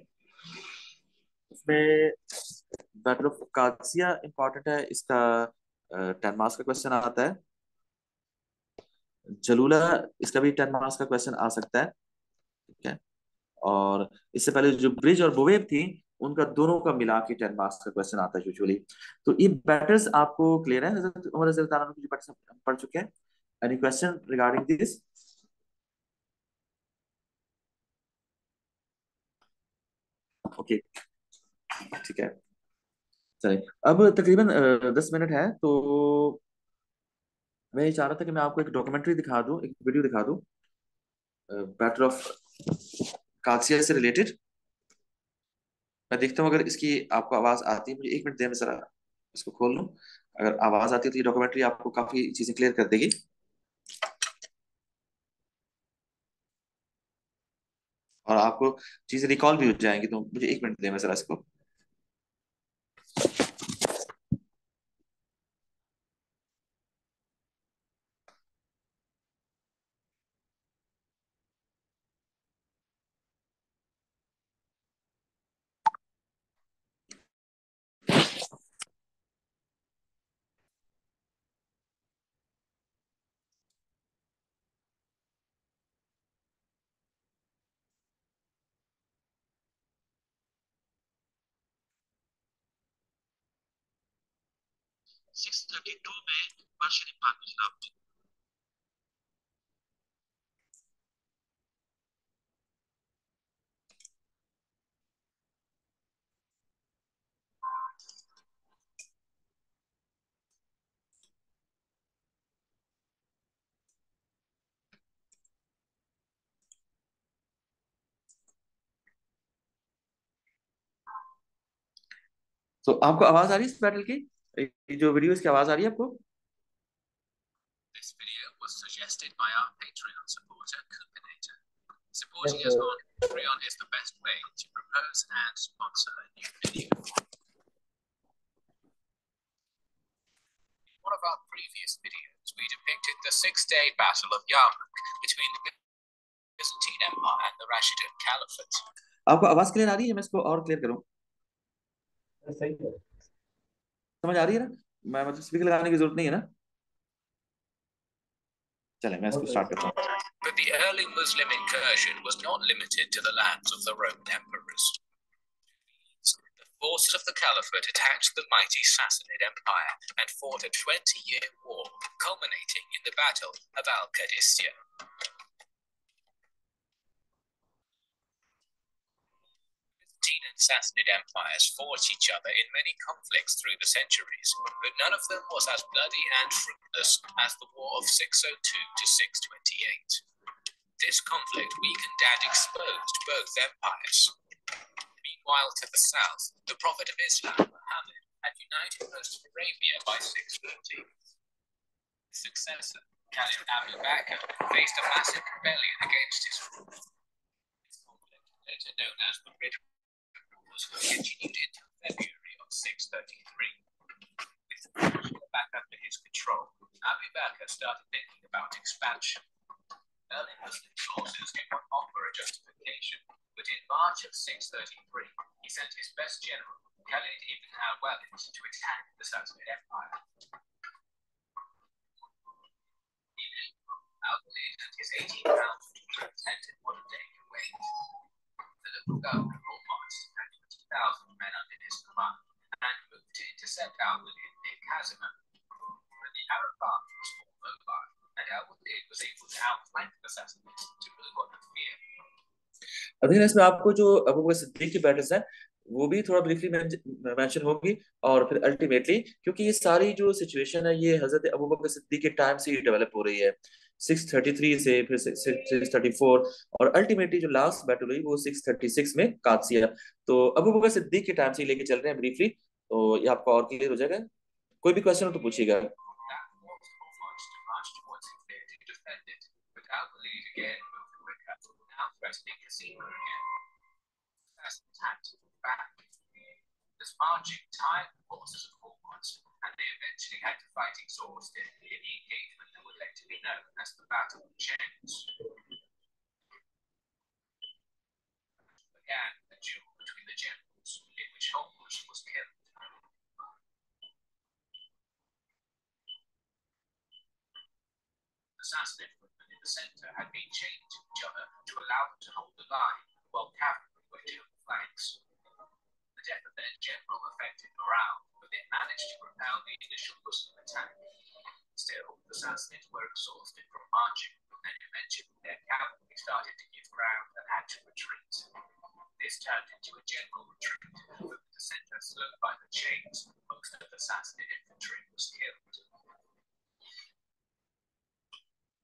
उसमें बैटल ऑफ कादसिया इंपॉर्टेंट है, इसका 10 मार्क्स का क्वेश्चन आता है। जलूला, इसका भी 10 मार्क्स का क्वेश्चन आ सकता है। ठीक है। और इससे पहले जो ब्रिज और बोवेब थी, उनका दोनों का मिला के 10 मार्क्स का क्वेश्चन आता है यूजुअली। तो ये बैटर्स आपको क्लियर है, हज़रत उमर रज़ी अल्लाह अन्हु की जो बैटर्स हम पढ़ चुके हैं। Any question regarding this? Okay, ठीक है। चलिए, अब तकरीबन 10 मिनट है, तो मैं ये चाह रहा था कि मैं आपको एक डॉक्यूमेंट्री दिखा दूं, एक वीडियो दिखा दूं बैटल ऑफ कादसिया से रिलेटेड। मैं देखता हूँ अगर इसकी आपको आवाज आती है, मुझे 1 मिनट दें, मैं जरा इसको खोल लूँ। अगर आवाज आती है तो ये डॉक्यूमेंट्री आपको काफी चीजें क्लियर कर देगी। और आपको चीजें रिकॉल भी हो जाएंगी, तो मुझे 1 मिनट दें, मैं जरा इसको। सिक्स थर्टी टू में पर्शियन एम्पायर के खिलाफ। तो आपको आवाज आ रही है इस बैटल की? ये जो वीडियो, इसकी आवाज आ रही है आपको? This video was suggested by our Patreon supporter, Coopinator. Supporting us on Patreon is the best way to propose and sponsor a new video. In one of our previous videos, we depicted the 6-day Battle of Yarmouk between the Byzantine Empire and the Rashidun Caliphate. आपको आवाज clear आ रही है? मैं इसको और clear करूं? सही है। समझ आ रही है ना? मैं मतलब स्पीकर लगाने की जरूरत नहीं है ना? चले, मैं इसको स्टार्ट करता हूं। But the early Muslim incursion was not limited to the lands of the Roman emperors. The forces of the Caliphate attacked the mighty Sassanid Empire and fought a 20-year war, culminating in the Battle of Al-Qadisiyah. Byzantine and Sassanid empires fought each other in many conflicts through the centuries, but none of them was as bloody and fruitless as the War of 602 to 628. This conflict weakened and exposed both empires. Meanwhile, to the south, the Prophet of Islam, Muhammad, had united most of Arabia by 640. His successor, Caliph Abu Bakr, faced a massive rebellion against his rule. This conflict, later known as the Ridda Wars, continued until February of 633. With Persia back under his control, Abu Bakr started thinking about expansion. Early Muslim sources gave one offer a justification, but in March of 633, he sent his best general, Khalid ibn al-Walid, to attack the Sassanid Empire. In April, al-Walid and his 18,000 troops entered modern-day Kuwait. The local governor, Hormuz, had 20,000 men under his command and moved to intercept al-Walid near Kazima. But the Arab army was more mobile, and al-Walid was able to outflank the Sassanids to move on with fear. अभी इसमें आपको जो अबू बकर सिद्दीक की battles हैं वो भी थोड़ा briefly mention होगी, और फिर अल्टीमेटली, क्योंकि ये सारी जो सिचुएशन है ये हजरत अबू बकर सिद्दीक के टाइम से ही डेवलप हो रही है। 633 से फिर 634, और अल्टीमेटली जो लास्ट बैटल हुई वो 636 में कादसिया। तो अबू बकर सिद्दीक के टाइम से लेके चल रहे हैं ब्रीफली, तो ये आपका और क्लियर हो जाएगा। कोई भी क्वेश्चन हो तो पूछिएगा। This marching tired the forces of Hawkins, and they eventually had to fight exhausted in the engagement that would later be known as the Battle of Chens. Began a duel between the generals, in which Hawkins was killed. The Sassanid footmen in the center had been chained to each other to allow them to hold the line, while cavalry were to the flanks. The death of their general affected morale, but they managed to repel the initial Muslim attack. Still, the Sassanids were exhausted from marching, and eventually their cavalry started to give ground and had to retreat. This turned into a general retreat, with the center slowed by the chains. Most of the Sassanid infantry was killed.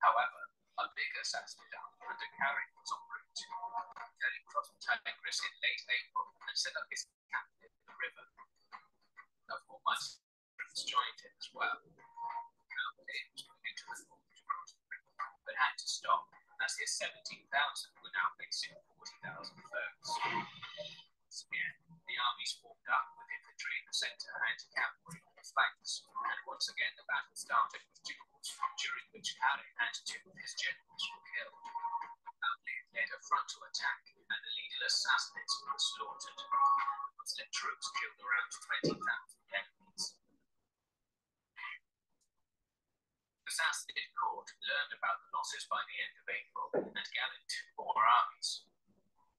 However, a bigger Sassanid army under Karik was en route. Karik crossed the Tigris in late April and set up his camp in the river. Of course, Muslims joined him as well. Cavalry was moving to the north to cross the river, but had to stop as his 17,000 were now facing 40,000 foes. Once again, the armies formed up with infantry in the center and cavalry on the flanks, and once again the battle started with duels, during which Karik and two of his generals were killed. Cavalry led a frontal attack, and the leaderless Sassanids were slaughtered. Muslim troops killed around 20,000 enemies. The Sassanid court learned about the losses by the end of April and gathered two more armies.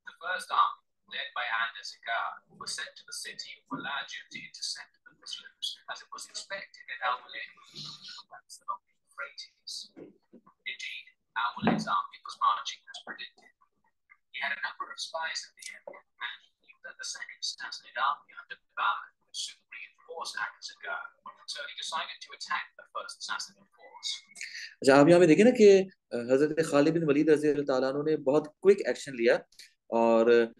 The first army, led by Anders Agar, was sent to the city of Walaja to intercept the Muslims, as it was expected that Al-Walid would be the along the Euphrates. Indeed, Al-Walid's army was marching as predicted. He had a number of spies in the area, and he knew that the second Sassanid army under Bahman would soon reinforce Anders Agar, so he decided to attack the first Sassanid force. अच्छा, आप यहाँ पे देखें ना कि हजरत खालिद बिन वलीद रज़ी अल्लाह ताला अन्हु ने बहुत क्विक एक्शन लिया, और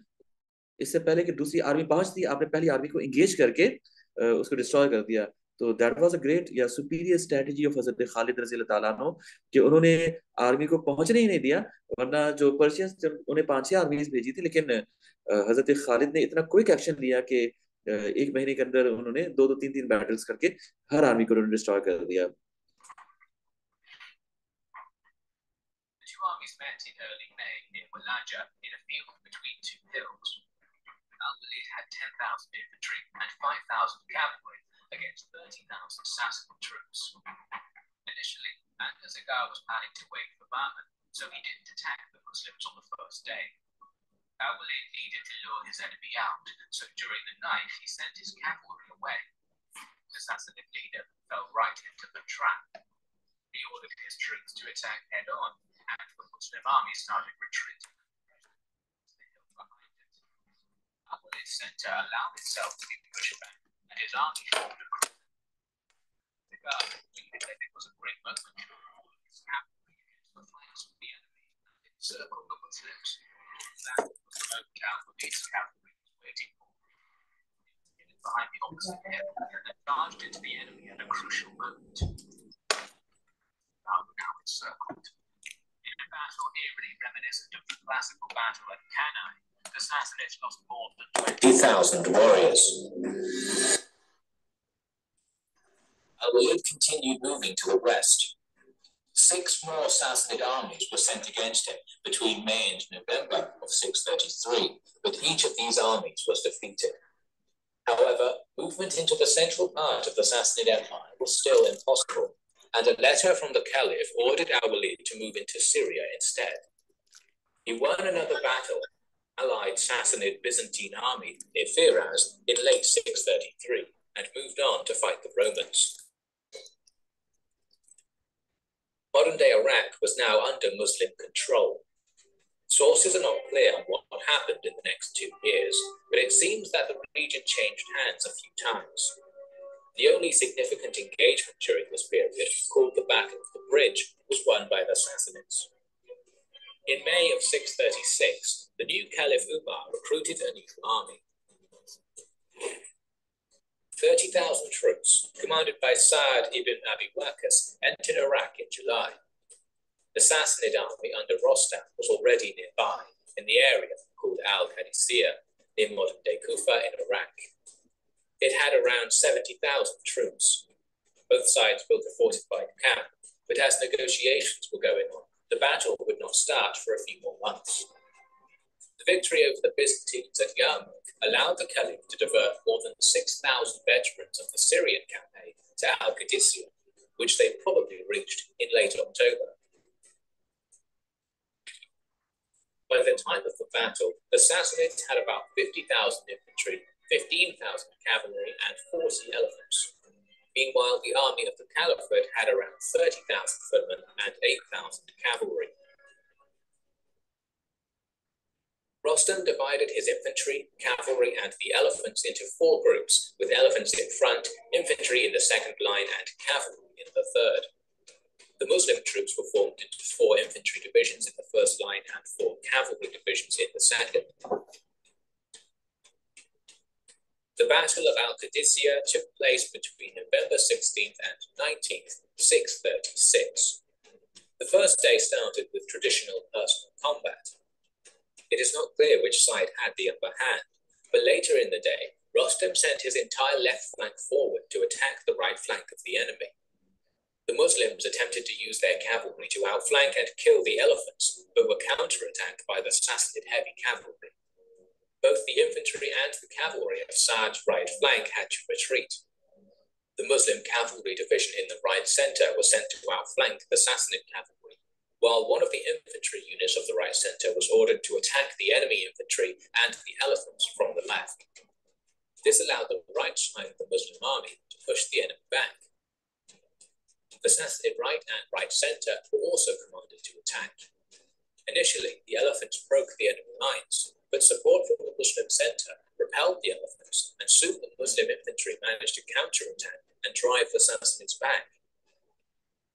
इससे पहले कि दूसरी आर्मी पहुंचती आपने पहली आर्मी को एंगेज करके उसको डिस्ट्रॉय कर दिया। तो दैट वाज अ ग्रेट या सुपीरियर स्ट्रेटजी ऑफ हजरत खालिद रज़ी अल्लाह ताला अन्हु कि उन्होंने आर्मी को पहुंचने ही नहीं दिया, वरना जो पर्शियंस उन्हें 5-6 आर्मीज भेजी थी, लेकिन हजरत खालिद ने इतना क्विक एक्शन लिया कि एक महीने के अंदर उन्होंने 2-3 बैटल्स करके हर आर्मी को उन्होंने डिस्ट्रॉय कर दिया। Two armies met in early May in Walaja in a field between two hills. Al-Walid had 10,000 infantry and 5,000 cavalry against 30,000 Sassanid troops. Initially, Anders Agar was planning to wait for Bahman, so he didn't attack the Muslims on the first day. Al-Walid needed to lure his enemy out, so during the night he sent his cavalry away. The Sassanid leader fell right into the trap. He ordered his troops to attack head-on, and the Muslim army started retreating. Al-Walid's center allowed itself to be pushed back, and his army formed a group. The guard believed that it was a great moment to all of his cavalry against the flanks of the enemy and encircle the Muslims. That was the moment Al-Walid's cavalry was waiting for. It hid behind the opposite hill and charged into the enemy at a crucial moment. Now encircled. In a battle eerily reminiscent of the classical battle at Cannae, the Sassanids lost more than 20,000 warriors. Al-Walid continued moving to a west. 6 more Sassanid armies were sent against him between May and November of 633, but each of these armies was defeated. However, movement into the central part of the Sassanid Empire was still impossible, and a letter from the Caliph ordered Al-Walid to move into Syria instead. He won another battle, allied Sassanid Byzantine army near Firaz in late 633, and moved on to fight the Romans. Modern-day Iraq was now under Muslim control. Sources are not clear on what happened in the next 2 years, but it seems that the region changed hands a few times. The only significant engagement during this period, called the Battle of the Bridge, was won by the Sassanids. In May of 636, the new Caliph Umar recruited a new army. 30,000 troops, commanded by Sa'd ibn Abi Waqqas, entered Iraq in July. The Sassanid army under Rostam was already nearby, in the area called Al-Qadisiyah, near modern-day Kufa in Iraq. It had around 70,000 troops. Both sides built a fortified camp, but as negotiations were going on, the battle would not start for a few more months. The victory over the Byzantines at Yarmouk allowed the Caliph to divert more than 6,000 veterans of the Syrian campaign to Al-Qadisiyah, which they probably reached in late October. By the time of the battle, the Sassanids had about 50,000 infantry, 15,000 cavalry, and 40 elephants. Meanwhile, the army of the Caliphate had around 30,000 footmen and 8,000 cavalry. Rostam divided his infantry, cavalry, and the elephants into 4 groups, with elephants in front, infantry in the second line, and cavalry in the third. The Muslim troops were formed into 4 infantry divisions in the first line and 4 cavalry divisions in the second. The Battle of Al-Qadisiyah took place between November 16th and 19th, 636. The first day started with traditional personal combat. It is not clear which side had the upper hand, but later in the day, Rostam sent his entire left flank forward to attack the right flank of the enemy. The Muslims attempted to use their cavalry to outflank and kill the elephants, but were counterattacked by the Sassanid heavy cavalry. Both the infantry and the cavalry of Sa'd's right flank had to retreat. The Muslim cavalry division in the right center was sent to outflank the Sassanid cavalry, while one of the infantry units of the right center was ordered to attack the enemy infantry and the elephants from the left. This allowed the right side of the Muslim army to push the enemy back. The Sassanid right and right center were also commanded to attack. Initially, the elephants broke the enemy lines, but support from the Muslim center repelled the elephants, and soon the Muslim infantry managed to counterattack and drive the Sassanids back.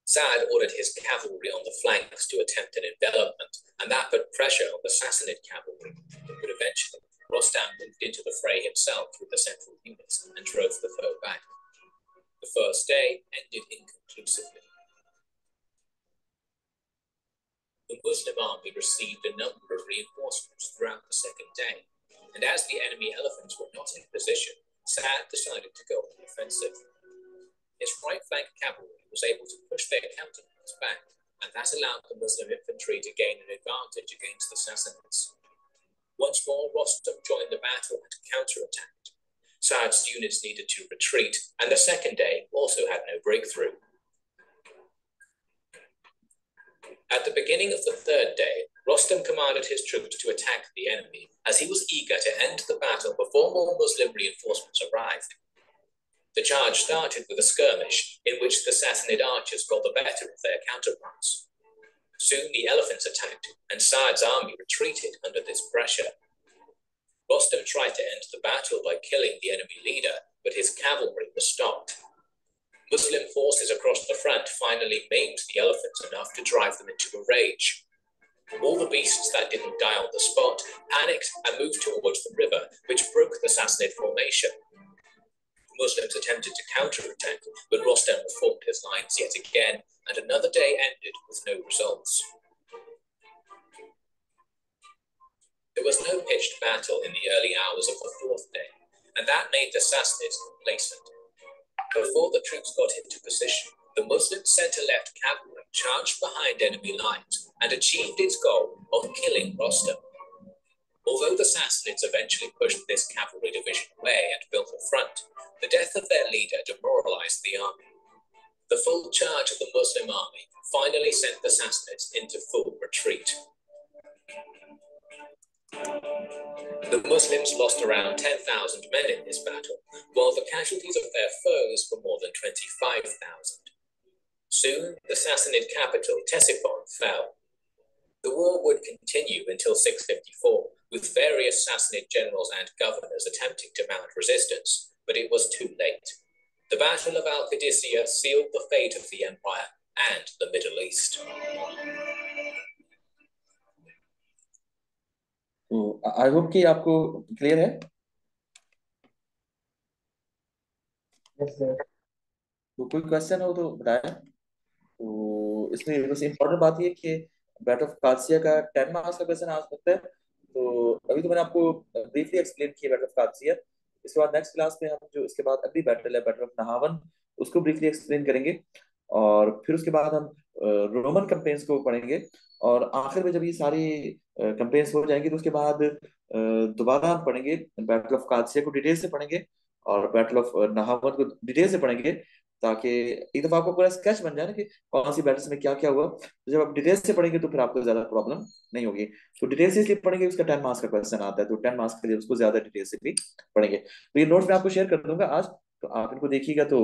Sa'd ordered his cavalry on the flanks to attempt an envelopment, and that put pressure on the Sassanid cavalry. But eventually, Rostam moved into the fray himself with the central units and drove the foe back. The first day ended inconclusively. The Muslim army received a number of reinforcements throughout the second day, and as the enemy elephants were not in position, Sa'd decided to go on the offensive. His right flank cavalry was able to push their counterparts back, and that allowed the Muslim infantry to gain an advantage against the Sassanids. Once more, Rostam joined the battle and counterattacked. Sa'd's units needed to retreat, and the second day also had no breakthrough. At the beginning of the third day, Rostam commanded his troops to attack the enemy, as he was eager to end the battle before more Muslim reinforcements arrived. The charge started with a skirmish, in which the Sassanid archers got the better of their counterparts. Soon the elephants attacked, and Sa'd's army retreated under this pressure. Rostam tried to end the battle by killing the enemy leader, but his cavalry was stopped. Muslim forces across the front finally maimed the elephants enough to drive them into a rage. All the beasts that didn't die on the spot panicked and moved towards the river, which broke the Sassanid formation. The Muslims attempted to counterattack, but Rostam reformed his lines yet again, and another day ended with no results. There was no pitched battle in the early hours of the fourth day, and that made the Sassanids complacent. Before the troops got into position, the Muslim center-left cavalry charged behind enemy lines and achieved its goal of killing Rostam. Although the Sassanids eventually pushed this cavalry division away and built a front, the death of their leader demoralized the army. The full charge of the Muslim army finally sent the Sassanids into full retreat. The Muslims lost around 10,000 men in this battle, while the casualties of their foes were more than 25,000. Soon, the Sassanid capital, Ctesiphon, fell. The war would continue until 654, with various Sassanid generals and governors attempting to mount resistance, but it was too late. The Battle of Al-Qadisiyah sealed the fate of the empire and the Middle East. तो I hope कि आपको clear है। Yes, sir. तो कोई question हो तो बताएं। तो इसमें बस इम्पोर्टेंट बात ये कि बैटल ऑफ कादसिया का 10 मार्क्स का क्वेश्चन आ सकता है। तो अभी तो मैंने आपको ब्रीफली एक्सप्लेन किया बैटल ऑफ कादसिया। इसके बाद नेक्स्ट क्लास में हम जो इसके बाद अगली बैटल है बैटल ऑफ नहावन, उसको ब्रीफली एक्सप्लेन करेंगे। और फिर उसके बाद हम रोमन कैंपेन्स को पढ़ेंगे। और आखिर में जब ये सारी कैंपेन्स हो जाएंगी तो उसके बाद दोबारा हम पढ़ेंगे बैटल ऑफ कादसिया को डिटेल से पढ़ेंगे और बैटल ऑफ नहावन को डिटेल से पढ़ेंगे, ताकि एक दफा आपको पूरा स्केच बन जाए ना कि कौन सी बैटल्स में क्या क्या हुआ। तो जब आप डिटेल से पढ़ेंगे तो फिर आपको ज्यादा प्रॉब्लम नहीं होगी। तो डिटेल से इसलिए पढ़ेंगे, उसका 10 मार्क्स का क्वेश्चन आता है, तो 10 मार्क्स के लिए उसको ज्यादा डिटेल से भी पढ़ेंगे। तो ये नोट्स मैं आपको शेयर कर दूंगा आज, तो आप इनको देखिएगा। तो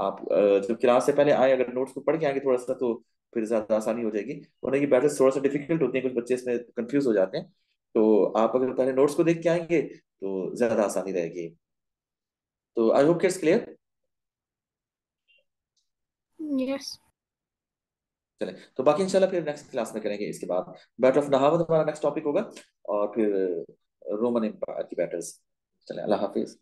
आप जब क्लास से पहले आए अगर नोट्स को पढ़ के आएंगे थोड़ा सा, तो फिर ज्यादा आसानी हो जाएगी। वरना ये बैटल्स थोड़ा सा डिफिकल्ट होते हैं, कुछ बच्चे इसमें कंफ्यूज हो जाते हैं। तो आप अगर पहले नोट्स को देख के आएंगे तो ज्यादा आसानी रहेगी। तो I hope it's clear. Yes. चले, तो बाकी इंशाल्लाह फिर नेक्स्ट क्लास में करेंगे। इसके बाद बैटल ऑफ नहावन हमारा नेक्स्ट टॉपिक होगा, और फिर रोमन एम्पायर की बैटल्स। चले, अल्लाह हाफिज।